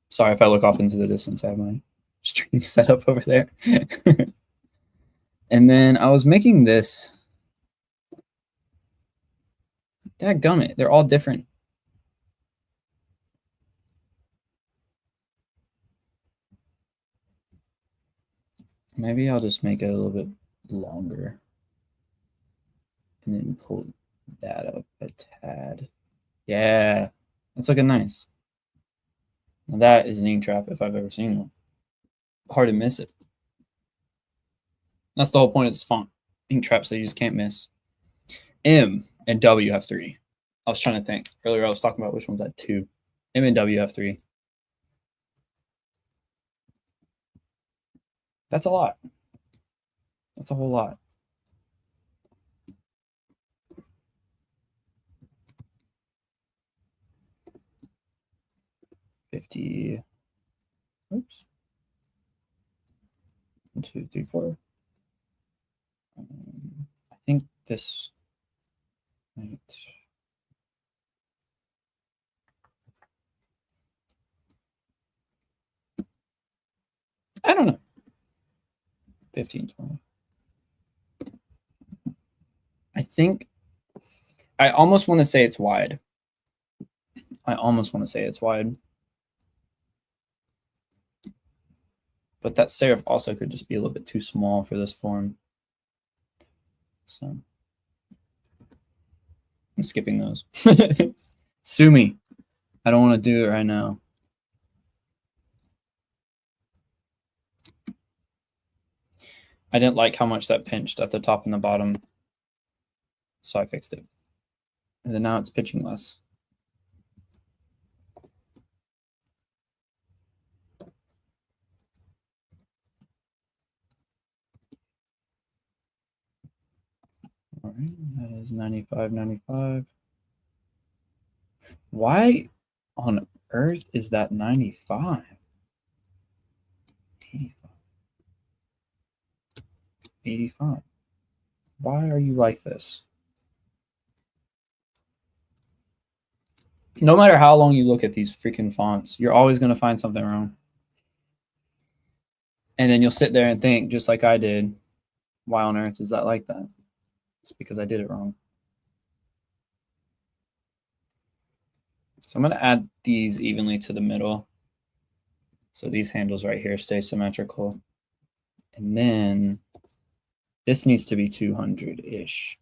Sorry if I look off into the distance. I have my stream set up over there. And then I was making this. Dadgummit, they're all different. Maybe I'll just make it a little bit longer. And then pull that up a tad. Yeah, that's looking nice. Now that is an ink trap if I've ever seen one. Hard to miss it. That's the whole point of this font. Ink traps that you just can't miss. M and W have 3. I was trying to think. Earlier I was talking about which ones had 2. M and W have 3. That's a lot. That's a whole lot. $50. Oops. 1, 2, 3, 4. I think this might. I don't know. 15, 20. I think I almost want to say it's wide. I almost want to say it's wide. But that serif also could just be a little bit too small for this form. So I'm skipping those. Sue me. I don't want to do it right now. I didn't like how much that pinched at the top and the bottom, so I fixed it. And then now it's pinching less. All right, that is 95, 95. Why on earth is that 95? 85. 85. Why are you like this? No matter how long you look at these freaking fonts, you're always going to find something wrong. And then you'll sit there and think, just like I did, why on earth is that like that? It's because I did it wrong. So I'm going to add these evenly to the middle. So these handles right here stay symmetrical. And then this needs to be 200-ish.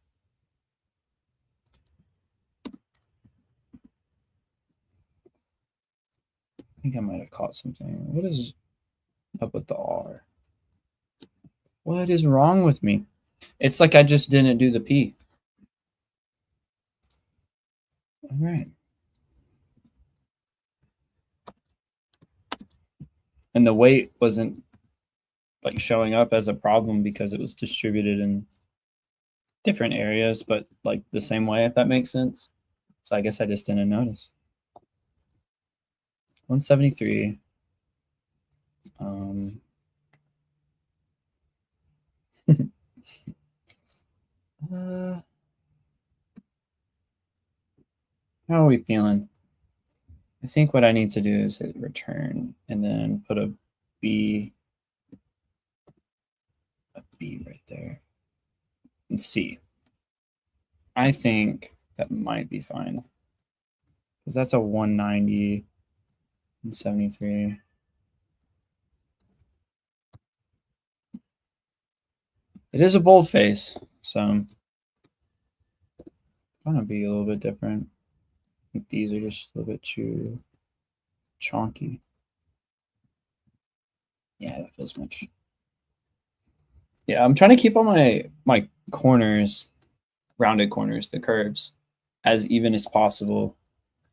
I think I might have caught something. What is up with the R? What is wrong with me? It's like I just didn't do the P. All right. And the weight wasn't like showing up as a problem because it was distributed in different areas, but like the same way, if that makes sense. So I guess I just didn't notice. 173. How are we feeling? I think what I need to do is hit return and then put a B right there and C. I think that might be fine because that's a 190 and 73. It is a boldface, so I'm gonna be a little bit different. I think these are just a little bit too chonky. Yeah, that feels much. Yeah, I'm trying to keep all my corners, rounded corners, the curves, as even as possible,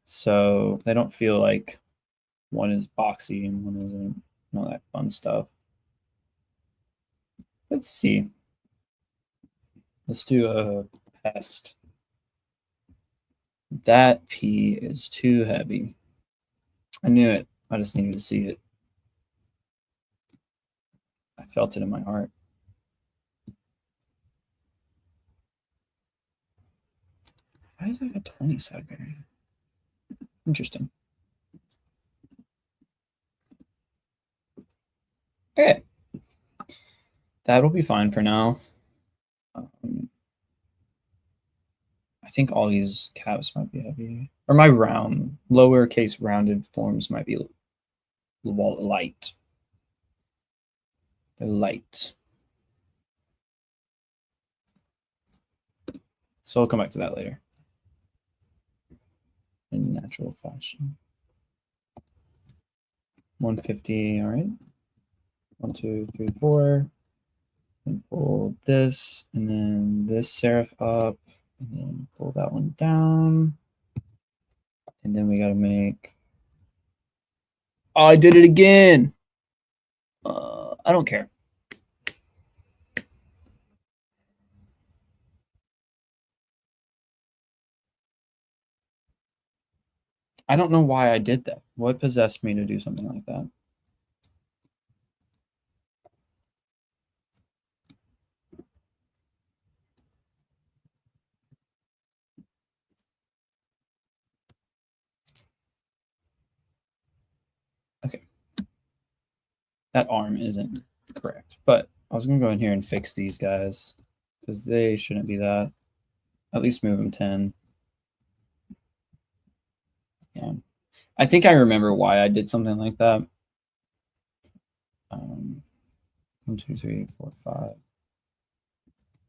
so they don't feel like one is boxy and one isn't, all that fun stuff. Let's see. Let's do a pest. That P is too heavy. I knew it. I just needed to see it. I felt it in my heart. Why is that a 20 side variant? Interesting. Okay. That'll be fine for now. I think all these caps might be heavy. Or my lowercase rounded forms might be light. They're light. So I'll come back to that later. In natural fashion. 150, all right. 1, 2, 3, 4. And pull this, and then this serif up, and then pull that one down. And then we got to make. Oh, I did it again. I don't care. I don't know why I did that. What possessed me to do something like that? Okay. That arm isn't correct, but I was going to go in here and fix these guys because they shouldn't be that. At least move them 10. Yeah. I think I remember why I did something like that. 1, 2, 3, 4, 5.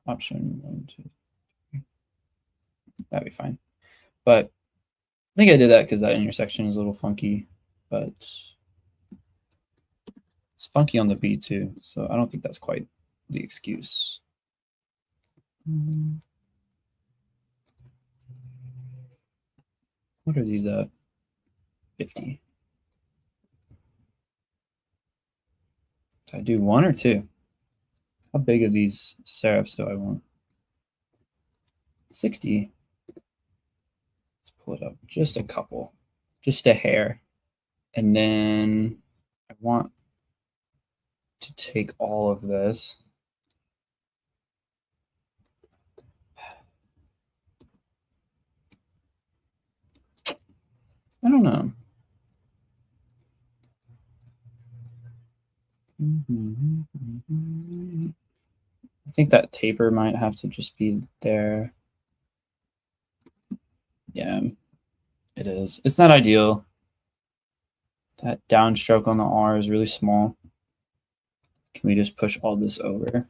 Option 1, 2, 3. That'd be fine. But I think I did that because that intersection is a little funky, but it's funky on the B too. So I don't think that's quite the excuse. What are these at? 50. Do I do 1 or 2? How big of these serifs do I want? 60. Let's pull it up. Just a couple. Just a hair. And then I want to take all of this. I don't know. I think that taper might have to just be there. Yeah, it is. It's not ideal. That downstroke on the R is really small. Can we just push all this over?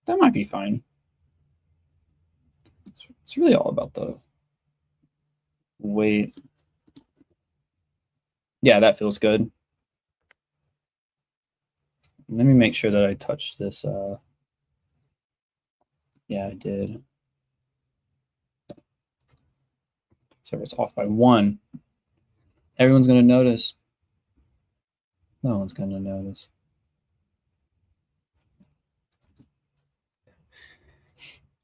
That might be fine. It's really all about the weight. Yeah, that feels good. Let me make sure that I touched this. Yeah, I did. So it's off by 1. Everyone's going to notice. No one's gonna notice.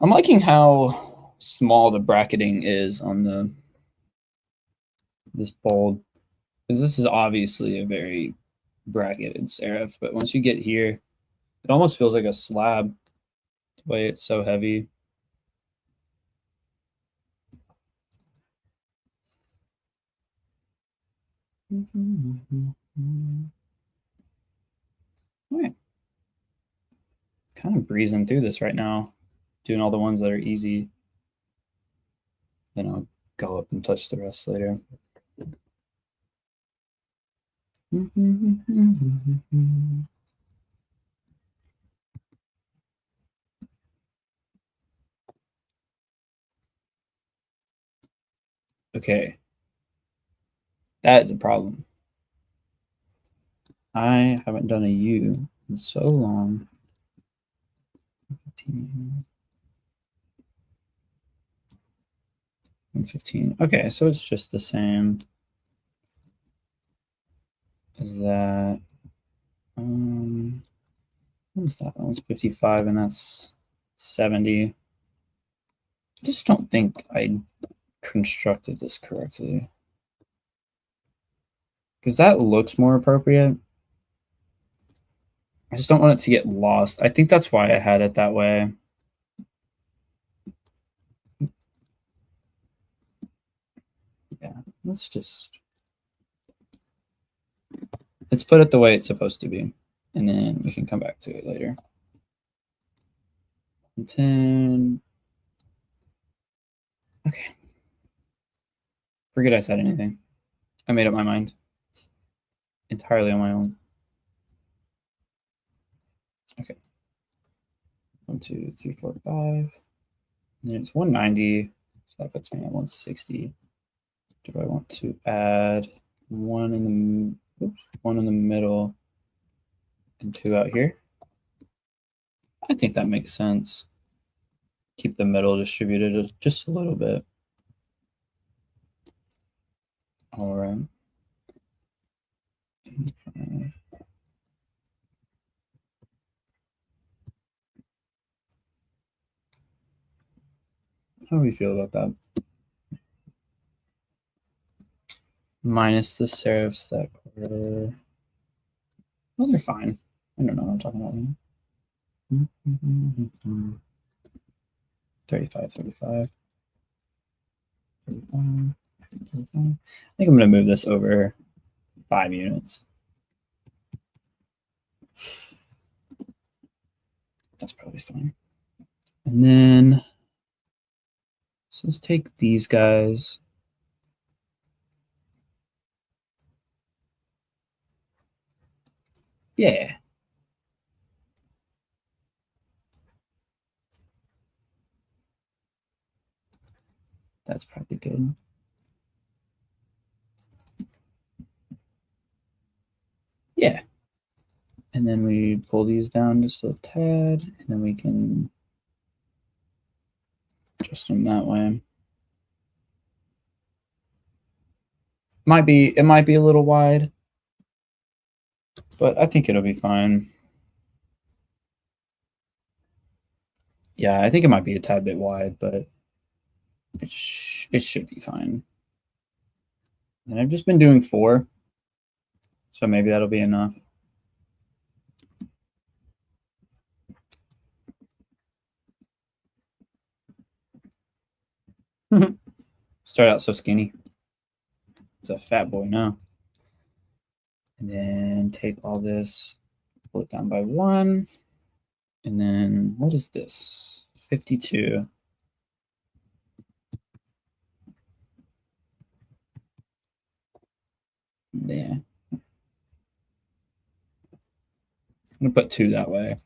I'm liking how small the bracketing is on this bold, because this is obviously a very bracketed serif, but once you get here, it almost feels like a slab the way it's so heavy. Right. Kind of breezing through this right now, doing all the ones that are easy. Then I'll go up and touch the rest later. Okay. That is a problem. I haven't done a U in so long. 15. Okay, so it's just the same as that. What's that? That one's 55 and that's 70. I just don't think I constructed this correctly, because that looks more appropriate. I just don't want it to get lost. I think that's why I had it that way. Yeah, let's put it the way it's supposed to be, and then we can come back to it later. 10. Okay. Forget I said anything. I made up my mind entirely on my own. Okay. 1, 2, 3, 4, 5. And it's 190. So that puts me at 160. Do I want to add one in the middle and 2 out here? I think that makes sense. Keep the middle distributed just a little bit. All right. How do we feel about that? Minus the serifs that were, well, they're fine. I don't know what I'm talking about here. 35, 35, 35, 35. I think I'm going to move this over 5 units. That's probably fine. And then, so let's take these guys. Yeah. That's probably good. Yeah. And then we pull these down just a tad, and then we can adjust them that way. It might be a little wide, but I think it'll be fine. Yeah, I think it might be a tad bit wide, but it should be fine. And I've just been doing 4, so maybe that'll be enough. Start out so skinny. It's a fat boy now. And then take all this, pull it down by 1. And then what is this? 52. Yeah. I'm going to put 2 that way,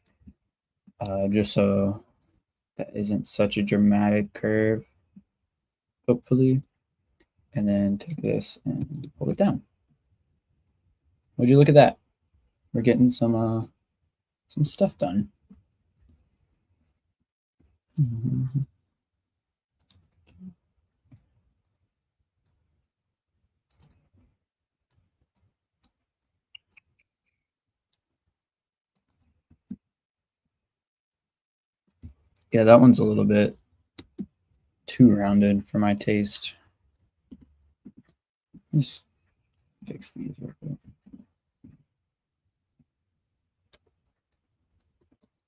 just so that isn't such a dramatic curve, hopefully. And then take this and pull it down. Would you look at that? We're getting some stuff done. Yeah, that one's a little bit too rounded for my taste. Just fix these real quick.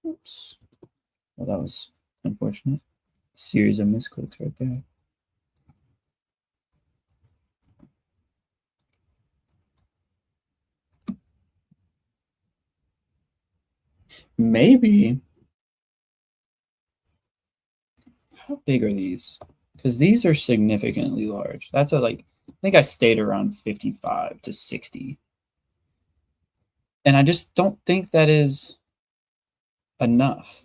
Oops. Well, that was unfortunate. Series of misclicks right there. Maybe. How big are these? Because these are significantly large. That's a I think I stayed around 55 to 60. And I just don't think that is enough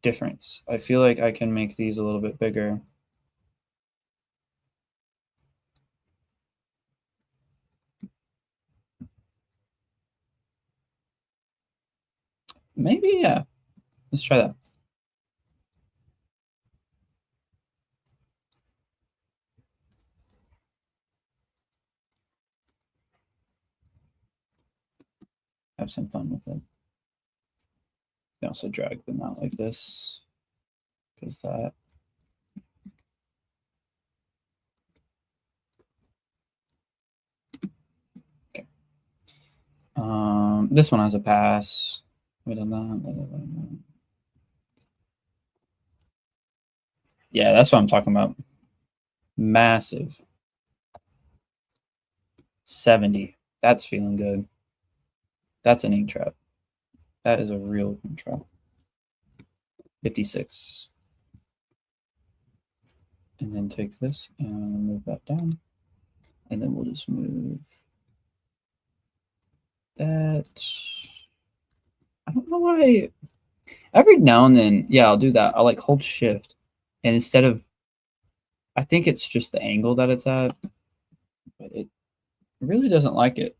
difference. I feel like I can make these a little bit bigger. Maybe, yeah. Let's try that. Have some fun with it. You can also drag them out like this, because that. Okay. This one has a pass. Yeah, that's what I'm talking about. Massive. 70. That's feeling good. That's an ink trap. That is a real ink trap. 56. And then take this and move that down. And then we'll just move that. I don't know why. Every now and then, yeah, I'll do that. I'll hold shift. And instead of, I think it's just the angle that it's at, but it really doesn't like it.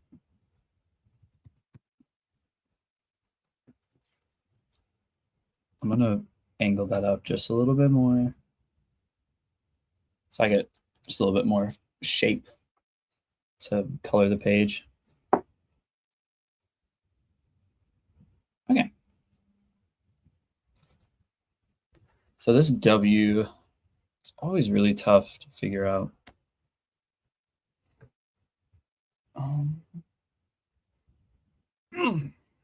I'm going to angle that up just a little bit more. So I get just a little bit more shape to color the page. Okay. So this W is always really tough to figure out. I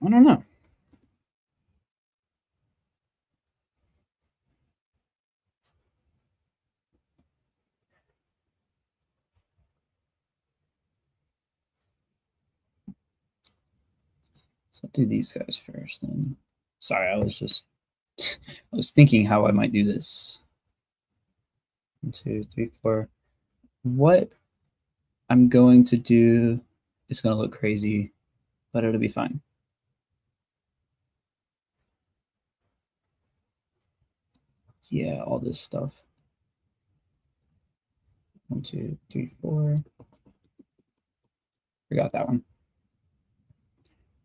don't know. So I'll do these guys first then. Sorry, I was thinking how I might do this. 1, 2, 3, 4. What I'm going to do is going to look crazy, but it'll be fine. Yeah, all this stuff. 1, 2, 3, 4. Forgot that one.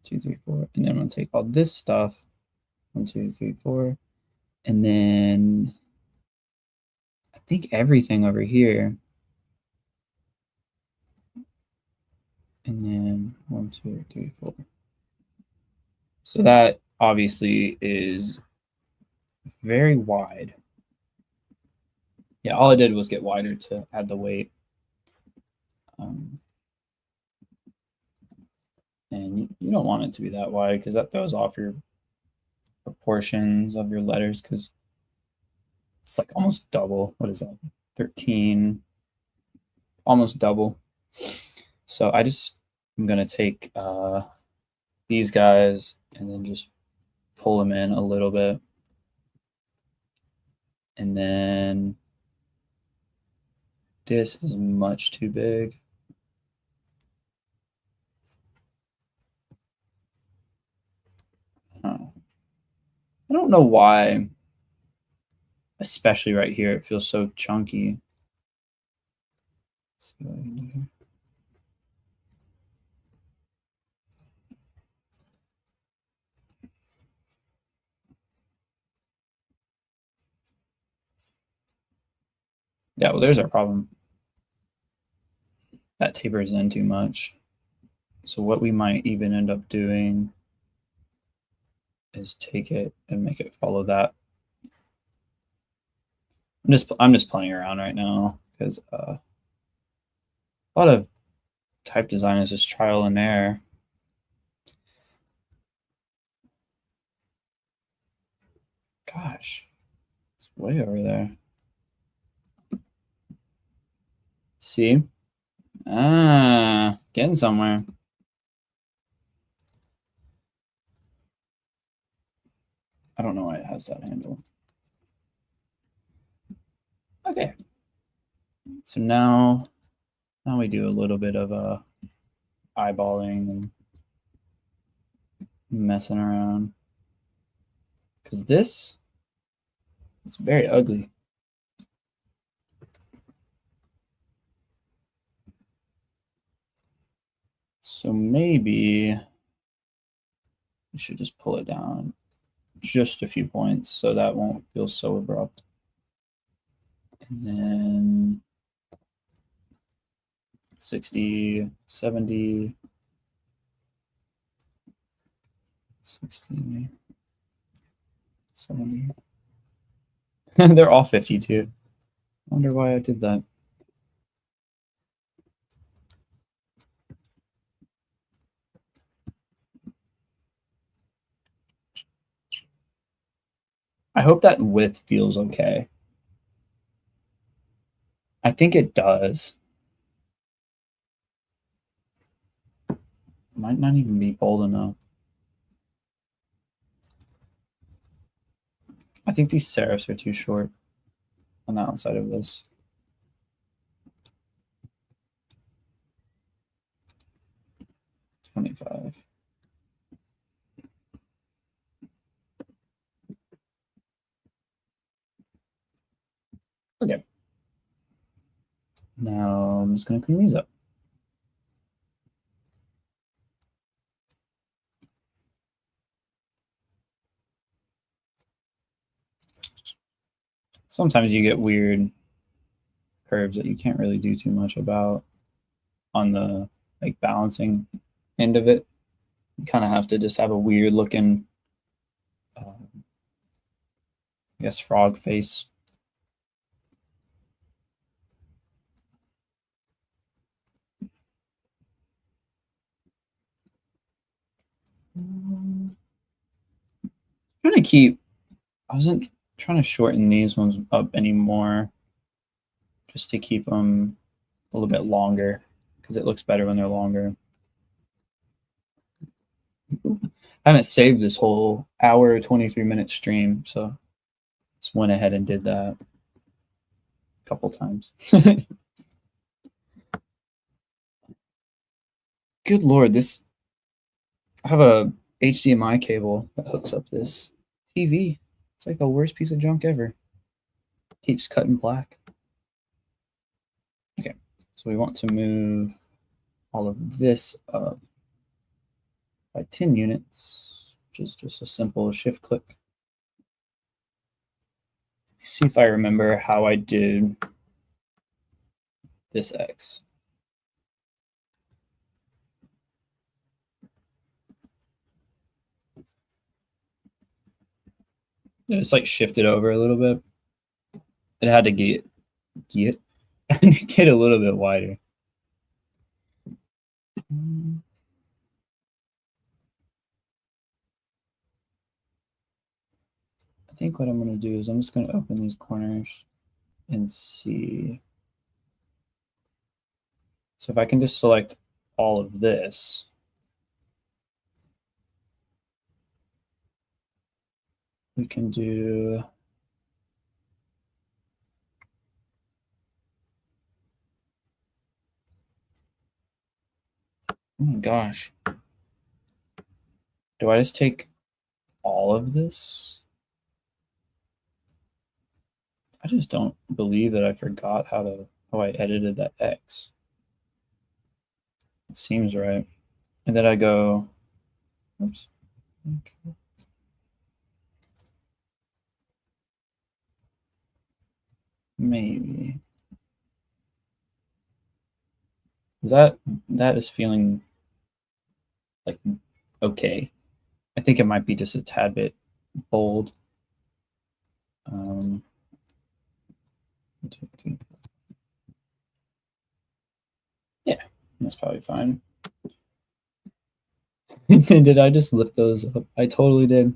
2, 3, 4. And then I'm going to take all this stuff. 1, 2, 3, 4. And then I think everything over here. And then 1, 2, 3, 4. So that obviously is very wide. Yeah, all I did was get wider to add the weight. And you don't want it to be that wide because that throws off your proportions of your letters because it's almost double. What is that? 13, almost double. So I'm going to take these guys and then just pull them in a little bit. And then this is much too big. I don't know why, especially right here, it feels so chunky. Let's see what I can do here. Yeah, well, there's our problem. That tapers in too much. So what we might even end up doing is take it and make it follow that I'm just playing around right now because a lot of type design is just trial and error. Gosh, it's way over there. See? Ah, getting somewhere. I don't know why it has that handle. Okay. So now we do a little bit of eyeballing and messing around. Because this is very ugly. So maybe we should just pull it down just a few points so that won't feel so abrupt. And then 60, 70, 60, 70. They're all 52. I wonder why I did that. I hope that width feels okay. I think it does. Might not even be bold enough. I think these serifs are too short on the outside of this. $25. Okay. Now I'm just going to clean these up. Sometimes you get weird curves that you can't really do too much about on the like balancing end of it. You kind of have to just have a weird looking, I guess, frog face. Trying to keep, I wasn't trying to shorten these ones up anymore, just to keep them a little bit longer because it looks better when they're longer. I haven't saved this whole hour 23-minute stream, so just went ahead and did that a couple times. Good Lord, this, I have a HDMI cable that hooks up this TV. It's like the worst piece of junk ever. Keeps cutting black. Okay, so we want to move all of this up by 10 units, which is just a simple shift click. Let me see if I remember how I did this X. It's like shifted over a little bit. It had to get a little bit wider. I think what I'm going to do is I'm just going to open these corners and see. So if I can just select all of this, we can do oh my gosh. Do I just take all of this? I just don't believe that I forgot how I edited that X. It seems right. And then I go, oops. Maybe. That is feeling like okay. I think it might be just a tad bit bold. 2, 3. Yeah, that's probably fine. Did I just lift those up? I totally did.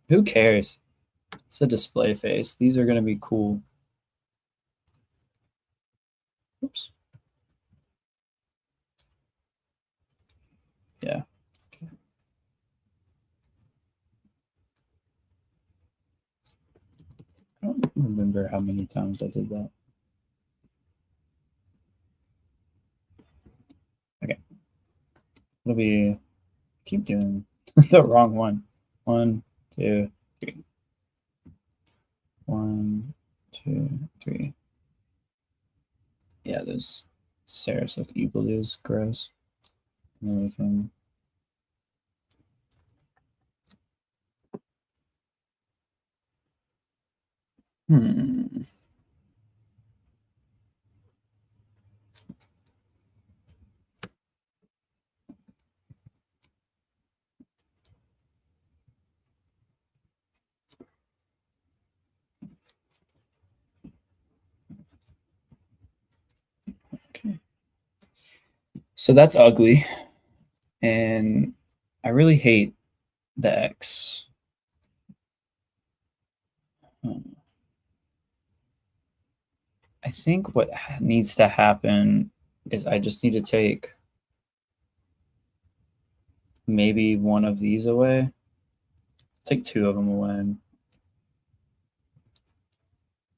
Who cares? It's a display face. These are going to be cool. Oops. Yeah. Okay. I don't remember how many times I did that. Okay. It'll be, keep doing the wrong one. 1, 2, 3. 1, 2, 3. Yeah, those serifs look evil. Is gross. And then we can. Okay. So that's ugly. And I really hate the X. I think what needs to happen is I just need to take maybe one of these away. Take 2 of them away.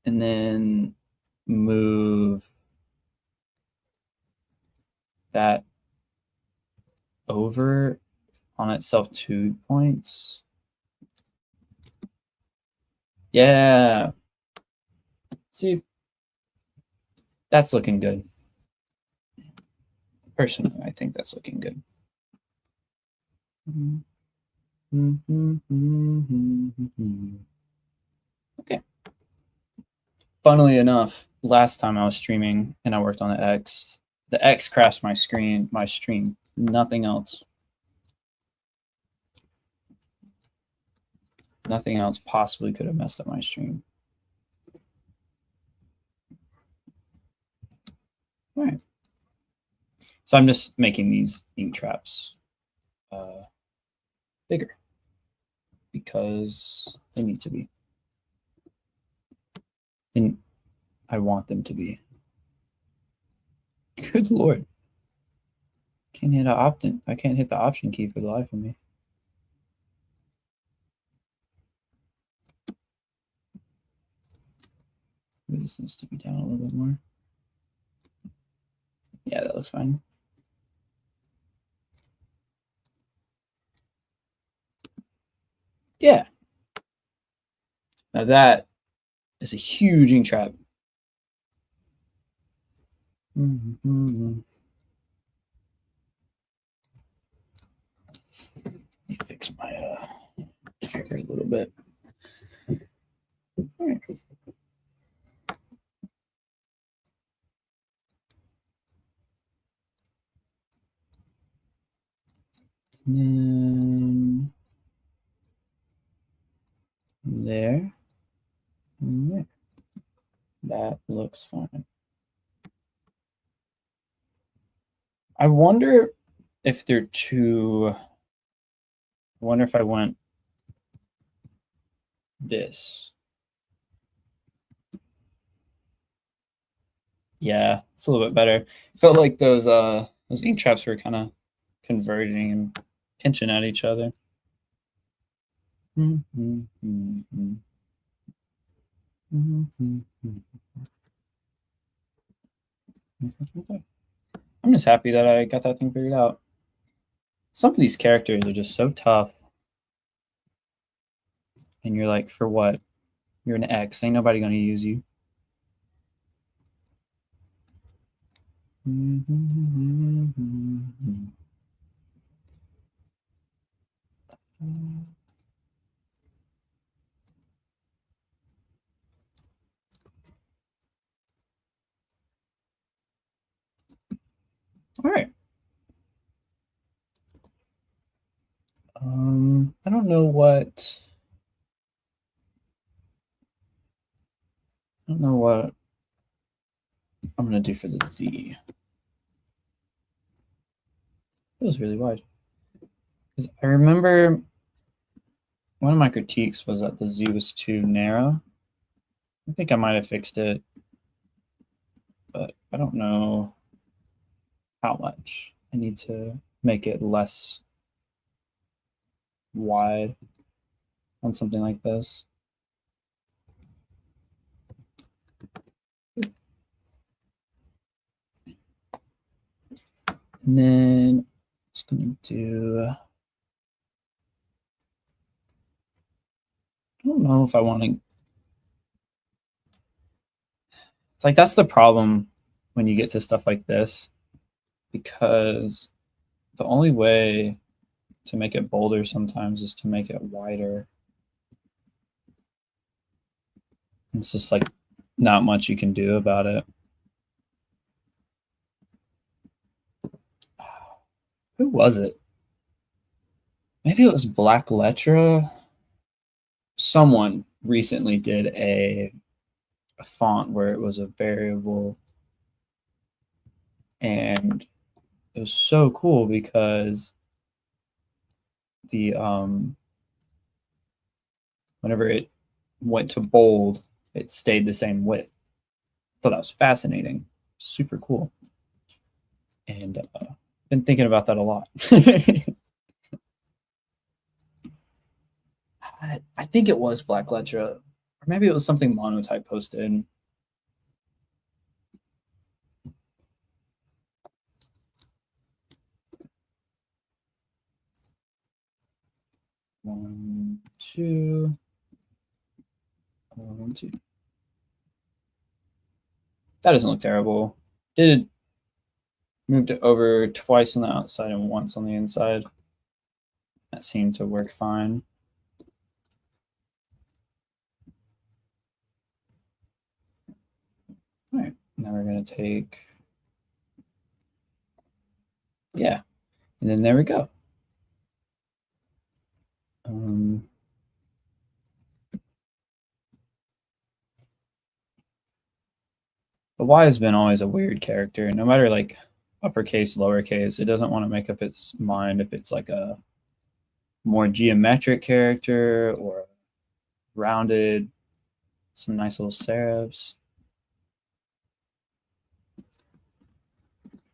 And then move that over on itself 2 points. Yeah. See, that's looking good. Personally, I think that's looking good. Okay. Funnily enough, last time I was streaming and I worked on the X crashed my stream. Nothing else. Nothing else possibly could have messed up my stream. All right. So I'm just making these ink traps bigger because they need to be. And I want them to be. Good Lord. Can't hit I can't hit the option key for the life of me. Maybe this needs to be down a little bit more. Yeah, that looks fine. Yeah. Now that is a huge ink trap. Let me fix my trigger a little bit. All right. And then there and there. That looks fine. I wonder if they're too. I wonder if I went this. Yeah, it's a little bit better. Felt like those ink traps were kind of converging and pinching at each other. I'm just happy that I got that thing figured out. Some of these characters are just so tough. And you're like, for what? You're an X. Ain't nobody going to use you. All right. I don't know what. I'm going to do for the Z. It was really wide. Because I remember one of my critiques was that the Z was too narrow. I think I might have fixed it, but I don't know how much. I need to make it less wide on something like this. And then I'm just going to do, I don't know if I want to, it's like that's the problem when you get to stuff like this, because the only way to make it bolder sometimes is to make it wider. It's just like not much you can do about it. Who was it? Maybe it was Black Letra. Someone recently did a font where it was a variable, and it was so cool because the whenever it went to bold, it stayed the same width. I thought that was fascinating, super cool, and been thinking about that a lot. I think it was Black Letra, or maybe it was something Monotype posted. One, two. That doesn't look terrible. Did moved it over twice on the outside and once on the inside. That seemed to work fine. All right, now we're going to take, yeah, and then there we go. The Y has been always a weird character. No matter like uppercase, lowercase, it doesn't want to make up its mind if it's like a more geometric character or rounded, some nice little serifs.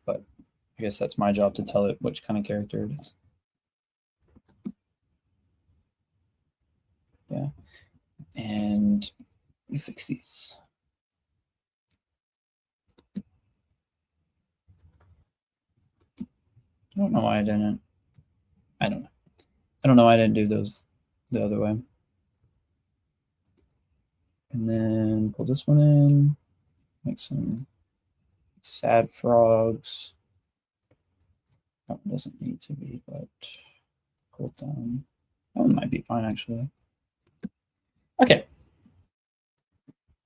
But I guess that's my job to tell it which kind of character it is. Yeah. And let me fix these. I don't know why I didn't. I don't know. I don't know why I didn't do those the other way. And then pull this one in, make some sad frogs. That one doesn't need to be, but pull it down. That one might be fine, actually. Okay.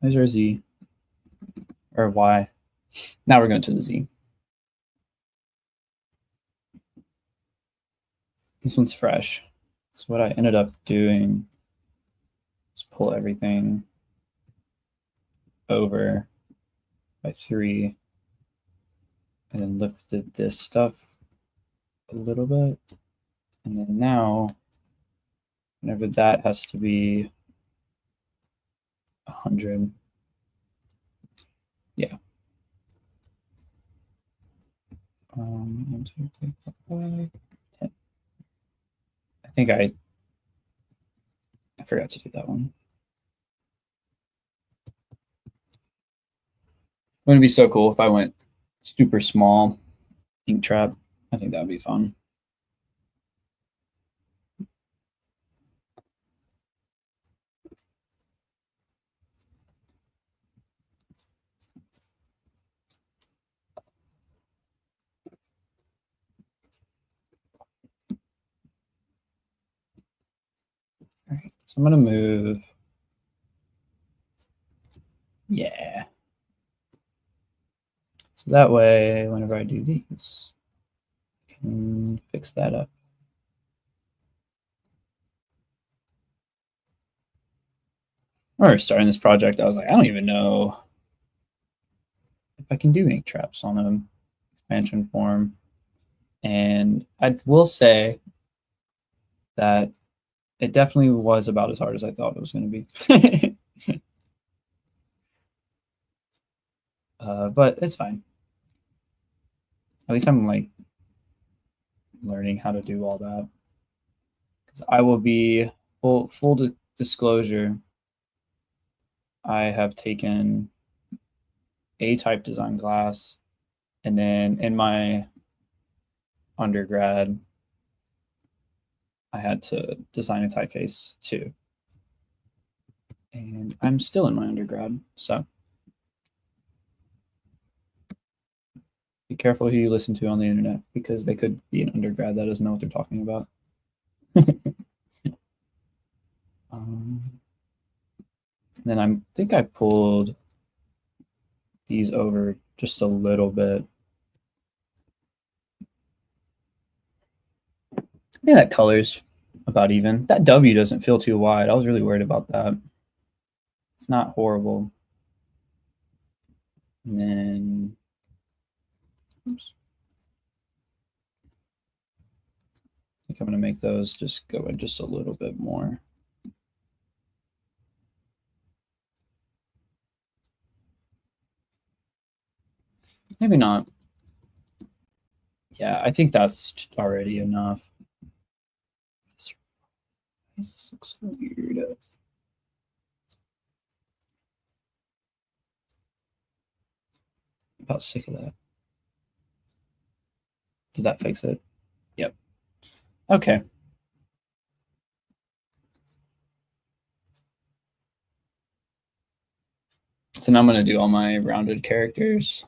There's our Z, or Y. Now we're going to the Z. This one's fresh. So what I ended up doing is pull everything over by 3 and then lifted this stuff a little bit. And then now, whenever that has to be 100, yeah. 1, 2, 3, 4, 5, 10. I think I forgot to do that one. Wouldn't it be so cool if I went super small ink trap? I think that would be fun. All right, so I'm gonna move. Yeah. So that way, whenever I do these, I can fix that up. I remember starting this project, I was like, I don't even know if I can do ink traps on an expansion form. And I will say that it definitely was about as hard as I thought it was going to be. But it's fine. At least I'm like learning how to do all that. Because I will be full disclosure. I have taken a type design class, and then in my undergrad, I had to design a typeface too. And I'm still in my undergrad, so be careful who you listen to on the internet, because they could be an undergrad that doesn't know what they're talking about. Then I think I pulled these over just a little bit. Yeah, that color's about even. That W doesn't feel too wide. I was really worried about that. It's not horrible. And then, oops. I think I'm going to make those just go in just a little bit more. Maybe not. Yeah, I think that's already enough. This looks so weird. About sick of that. Did that fix it? Yep. Okay. So now I'm going to do all my rounded characters.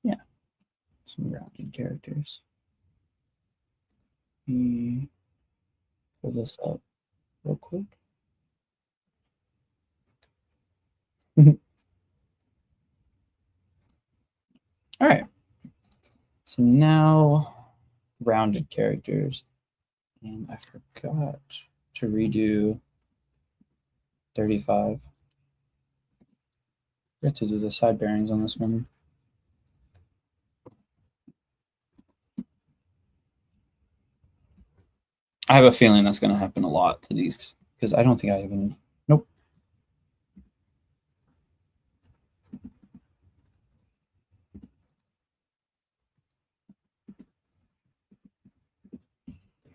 Yeah, some rounded characters. Let me pull this up real quick. All right. So now rounded characters. And I forgot to redo 35. I forgot to do the side bearings on this one. I have a feeling that's going to happen a lot to these, because I don't think I even, nope.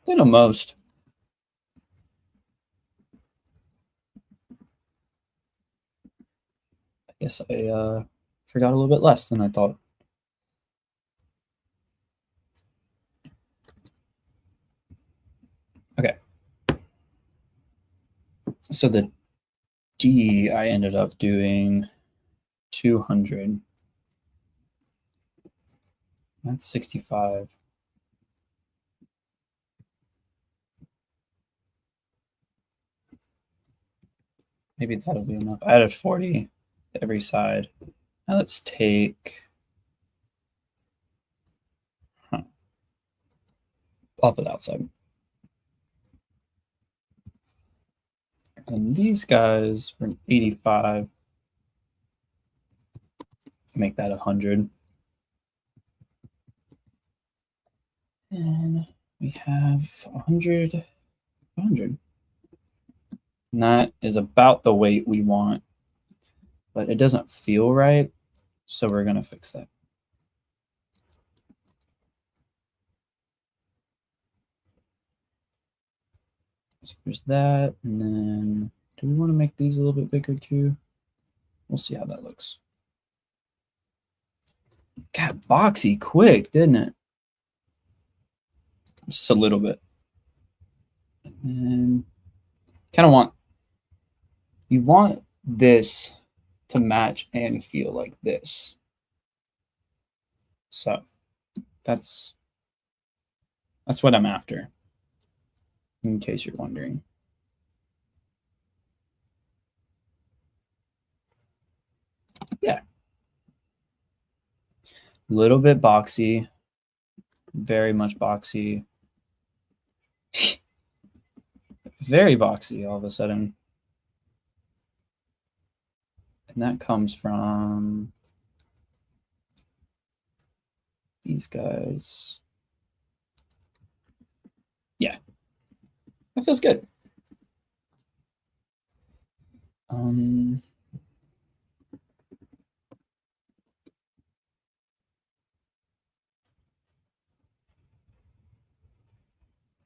Did the most. I guess I forgot a little bit less than I thought. Okay. So the D, I ended up doing 200. That's 65. Maybe that'll be enough. I added 40 to every side. Now let's take off of the outside. And these guys were 85. Make that 100. And we have 100, 100. And that is about the weight we want, but it doesn't feel right, so we're going to fix that. So there's that, and then do we want to make these a little bit bigger too? We'll see how that looks. Got boxy quick, didn't it? Just a little bit. And then kind of you want this to match and feel like this. So that's what I'm after, in case you're wondering. Yeah. A little bit boxy, very much boxy. Very boxy all of a sudden. And that comes from these guys. Yeah, that feels good.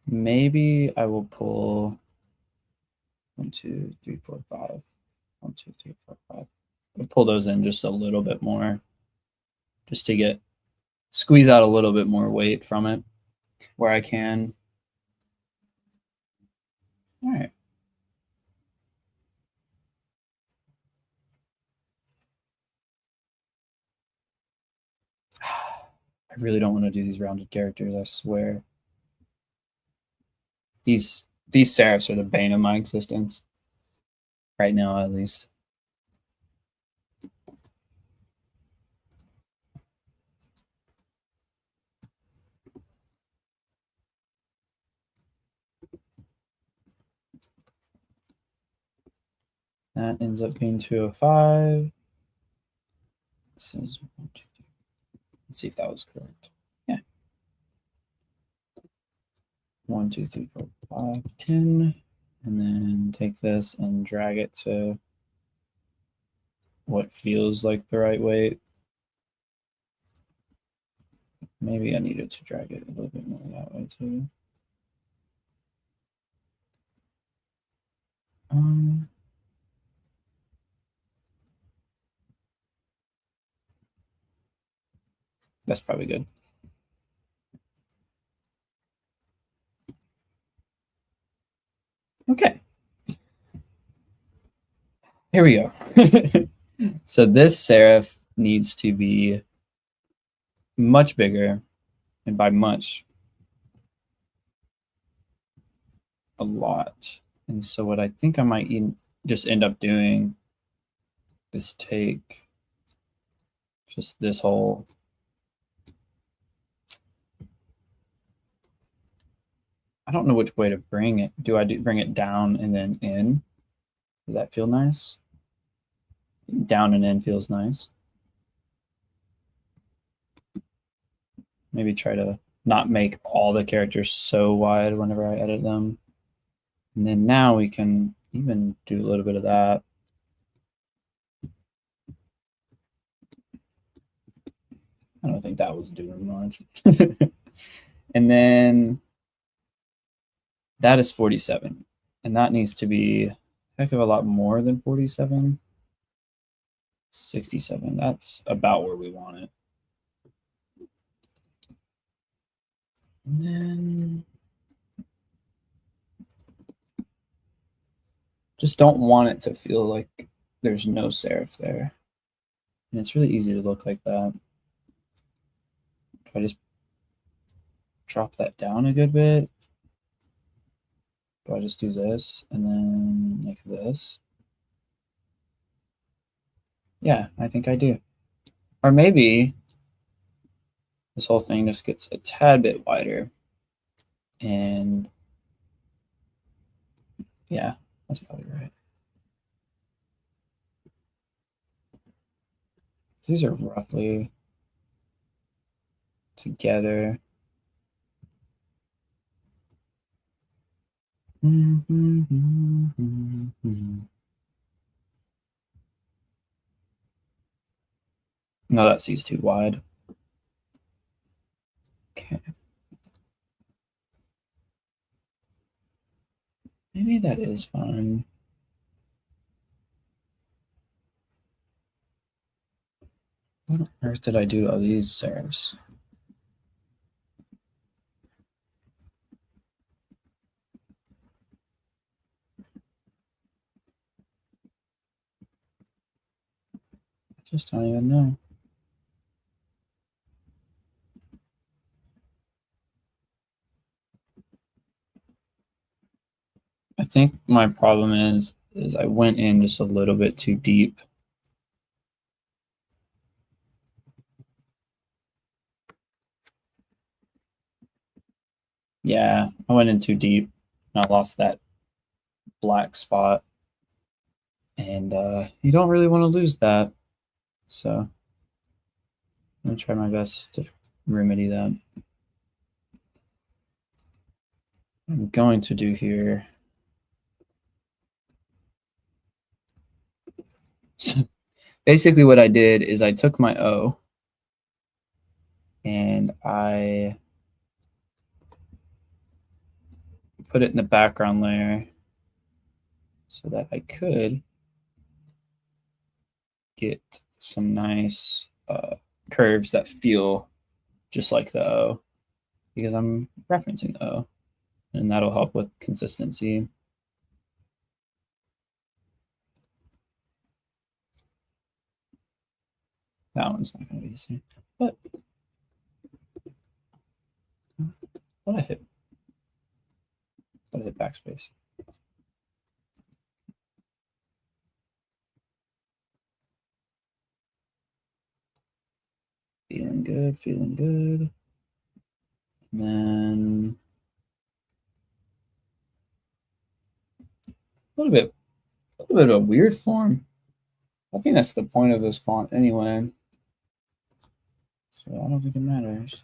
Maybe I will pull 1, 2, 3, 4, 5. 1, 2, 3, 4, 5. I'll pull those in just a little bit more, just to squeeze out a little bit more weight from it where I can. All right. I really don't want to do these rounded characters, I swear. These serifs are the bane of my existence. Right now, at least. That ends up being 205. This is 1, 2, 3. Let's see if that was correct. Yeah. 1, 2, 3, 4, 5, 10. And then take this and drag it to what feels like the right weight. Maybe I needed to drag it a little bit more that way too. That's probably good. Okay. Here we go. So this serif needs to be much bigger, and by much, a lot. And so what I think I might just end up doing is take just this whole, I don't know which way to bring it. Do I bring it down and then in? Does that feel nice? Down and in feels nice. Maybe try to not make all the characters so wide whenever I edit them. And then now we can even do a little bit of that. I don't think that was doing much. And then that is 47. And that needs to be a heck of a lot more than 47. 67. That's about where we want it. And then just don't want it to feel like there's no serif there. And it's really easy to look like that. If I just drop that down a good bit, do I just do this and then like this? Yeah, I think I do. Or maybe this whole thing just gets a tad bit wider. And yeah, that's probably right. These are roughly together. No, that C's too wide. Okay. Maybe that is fine. What on earth did I do to all these serifs? I just don't even know. I think my problem is I went in just a little bit too deep. Yeah, I went in too deep and I lost that black spot. And you don't really want to lose that. So I'm going to try my best to remedy that. I'm going to do here. So basically what I did is I took my O and I put it in the background layer so that I could get some nice curves that feel just like the O, because I'm referencing the O, and that'll help with consistency. That one's not going to be the same, but what I hit backspace. Feeling good, feeling good. And then a little bit of a weird form. I think that's the point of this font anyway. So I don't think it matters.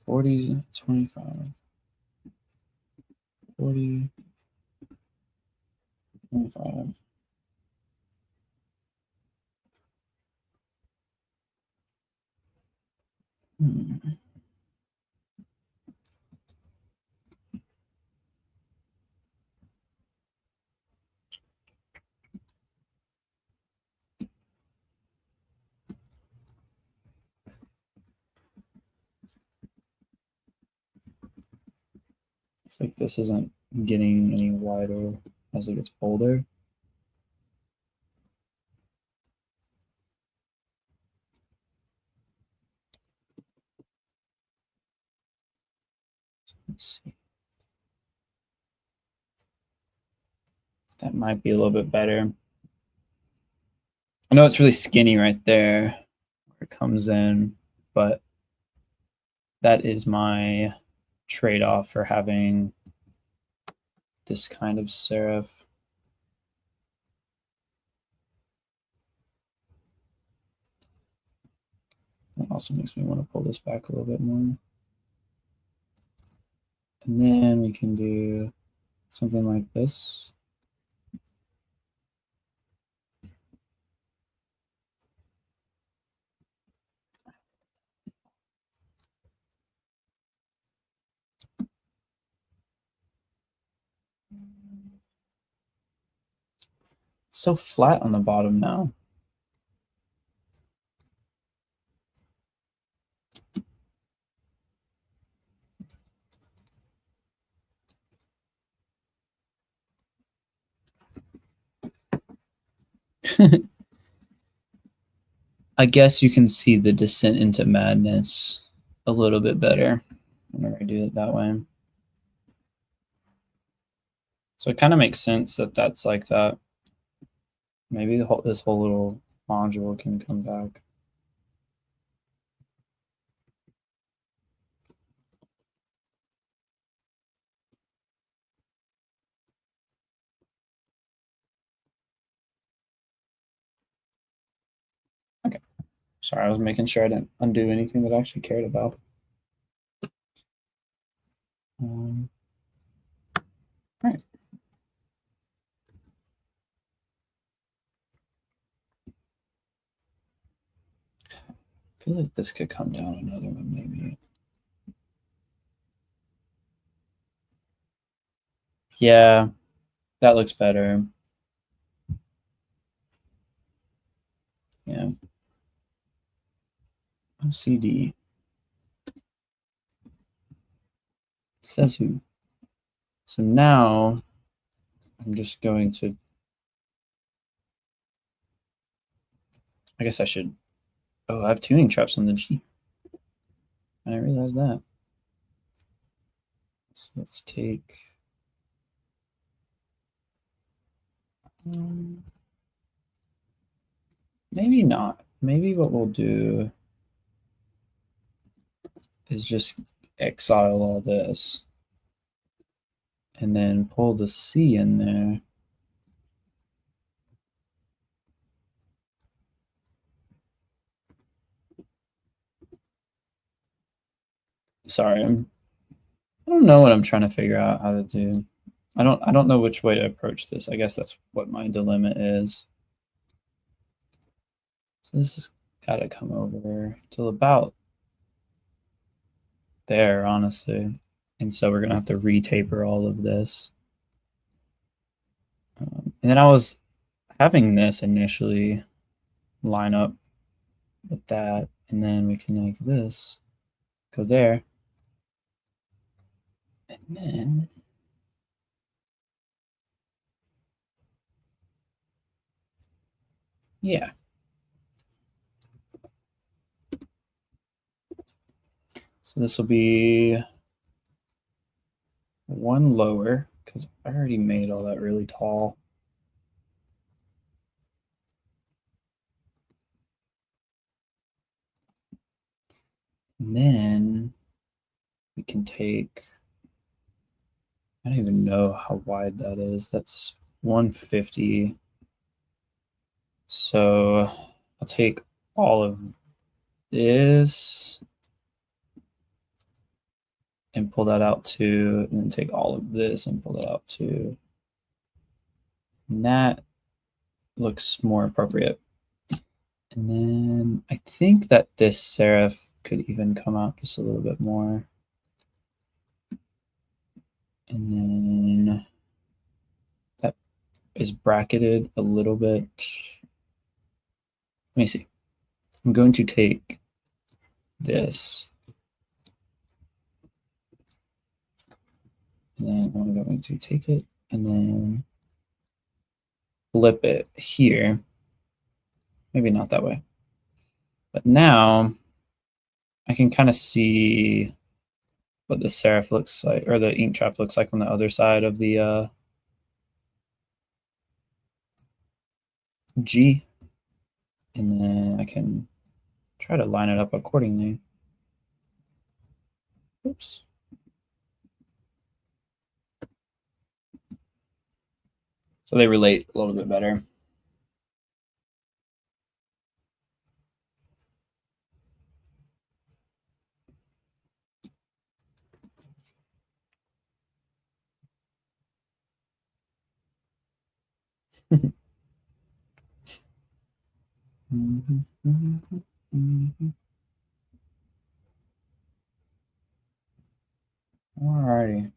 40, 25, 40, 25. It's like this isn't getting any wider as it gets bolder. Let's see. That might be a little bit better. I know it's really skinny right there where it comes in, but that is my trade-off for having this kind of serif. That also makes me want to pull this back a little bit more. And then we can do something like this. So flat on the bottom now. I guess you can see the descent into madness a little bit better whenever I do it that way. So it kind of makes sense that that's like that. Maybe this whole little module can come back. Okay. Sorry, I was making sure I didn't undo anything that I actually cared about. All right. I feel like this could come down another one, maybe. Yeah, that looks better. Yeah. OCD. Says who? So now I'm just going to, I guess I should, oh, I have tuning traps on the G. I didn't realize that. So let's take, maybe not. Maybe what we'll do is just exile all this and then pull the C in there sorry, I don't know what I'm trying to figure out how to do. I don't know which way to approach this. I guess that's what my dilemma is. So this has got to come over till about there, honestly. And so we're going to have to retaper all of this. And then I was having this initially line up with that, and then we can make this go there. And then yeah. So this will be one lower because I already made all that really tall. And then we can take, I don't even know how wide that is. That's 150. So I'll take all of this and pull that out too, and then take all of this and pull that out too. And that looks more appropriate. And then I think that this serif could even come out just a little bit more. And then that is bracketed a little bit. Let me see. I'm going to take this. And then I'm going to take it and then flip it here. Maybe not that way. But now I can kind of see what the serif looks like, or the ink trap looks like on the other side of the G. And then I can try to line it up accordingly. Oops. So they relate a little bit better. Alrighty.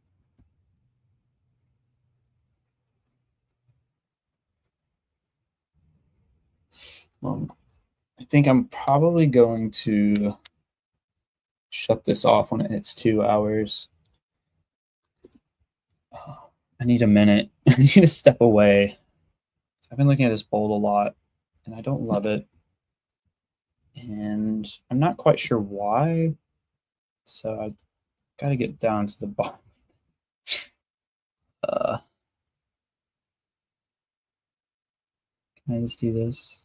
Well, I think I'm probably going to shut this off when it hits 2 hours. I need a minute. I need to step away. I've been looking at this bolt a lot, and I don't love it. And I'm not quite sure why. So I got to get down to the bottom. Can I just do this?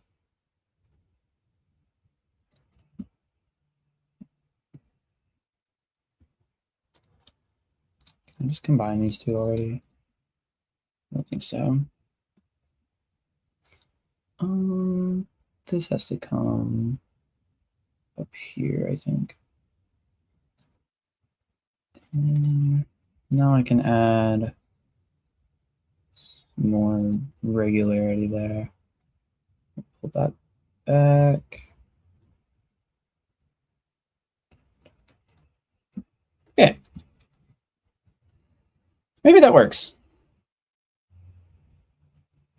Can I just combine these two already? I don't think so. This has to come up here, I think. And now I can add more regularity there. Pull that back. Okay. Maybe that works.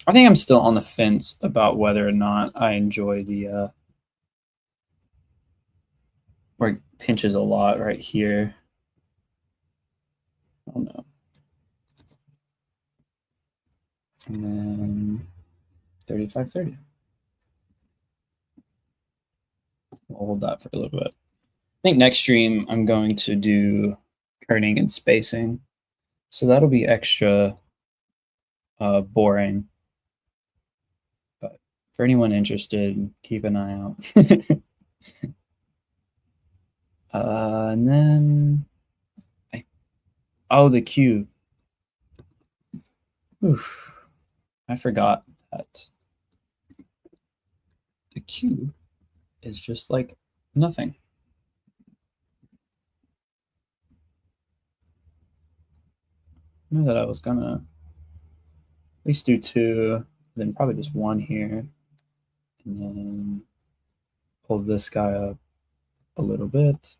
I think I'm still on the fence about whether or not I enjoy the where it pinches a lot right here. I don't know. And then 3530. We'll hold that for a little bit. I think next stream I'm going to do kerning and spacing. So that'll be extra boring. But for anyone interested, keep an eye out. And then the cube. Oof. I forgot that the cube is just like nothing. know that I was gonna at least do 2, then probably just 1 here, and then pull this guy up a little bit,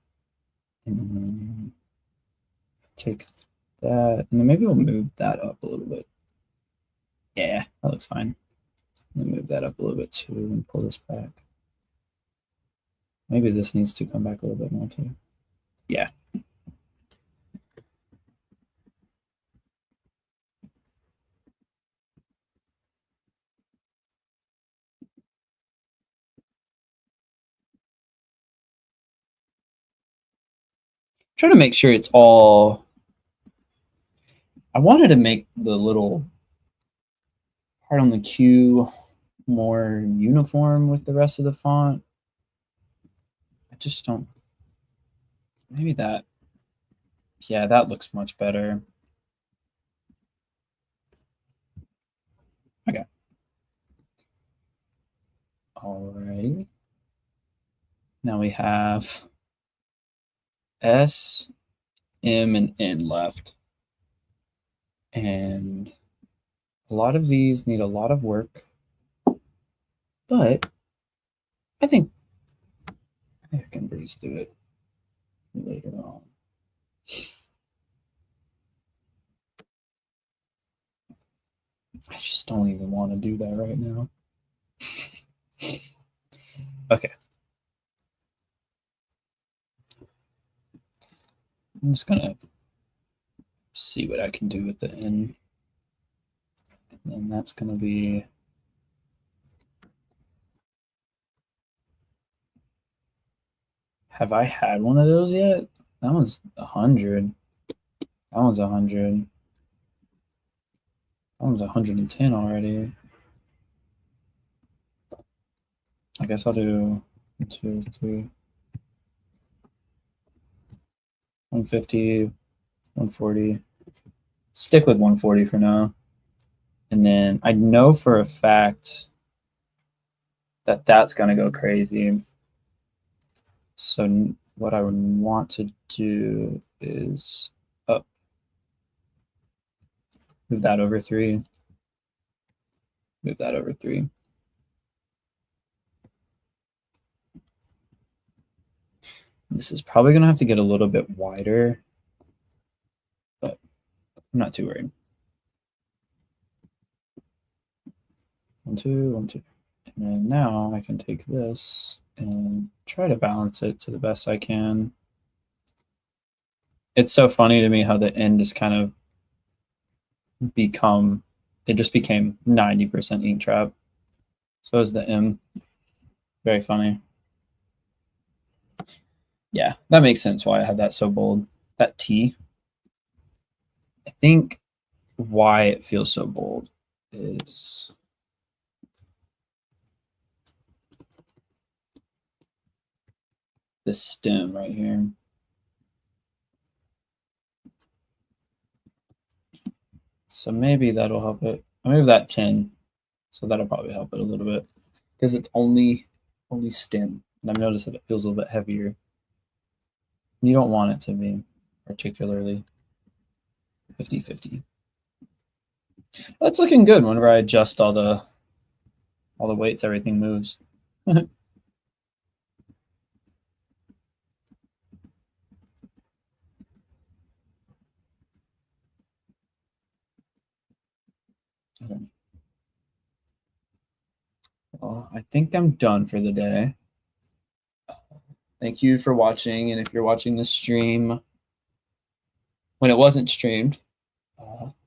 and then take that, and then maybe we'll move that up a little bit. Yeah, that looks fine. Let me move that up a little bit too and pull this back. Maybe this needs to come back a little bit more too. Yeah. Try to make sure it's all. I wanted to make the little part on the Q more uniform with the rest of the font. I just don't. Maybe that. Yeah, that looks much better. Okay. Alrighty. Now we have S, M, and N left. And a lot of these need a lot of work, but I think I can breeze through it later on. I just don't even want to do that right now. Okay. I'm just gonna see what I can do with the N. And then that's gonna be have I had one of those yet? That one's 100. That one's 100. That one's 110 already. I guess I'll do 1, 2, 3, 150, 140. Stick with 140 for now. And then I know for a fact that that's going to go crazy. So what I would want to do is move that over 3. Move that over 3. This is probably going to have to get a little bit wider, but I'm not too worried. 1, 2, 1, 2. And then now I can take this and try to balance it to the best I can. It's so funny to me how the N just kind of it just became 90% ink trap. So is the M. Very funny. Yeah, that makes sense why I had that so bold. That T, I think why it feels so bold is this stem right here. So maybe that'll help it. I'll move that 10. So that'll probably help it a little bit because it's only stem. And I've noticed that it feels a little bit heavier. You don't want it to be particularly 50-50. That's looking good. Whenever I adjust all the weights, everything moves. Okay. Well, I think I'm done for the day. Thank you for watching, and if you're watching this stream when it wasn't streamed,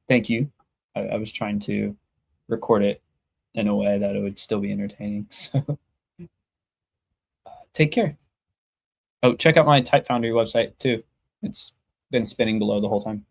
thank you. I was trying to record it in a way that it would still be entertaining. So take care. Oh, check out my Type Foundry website too. It's been spinning below the whole time.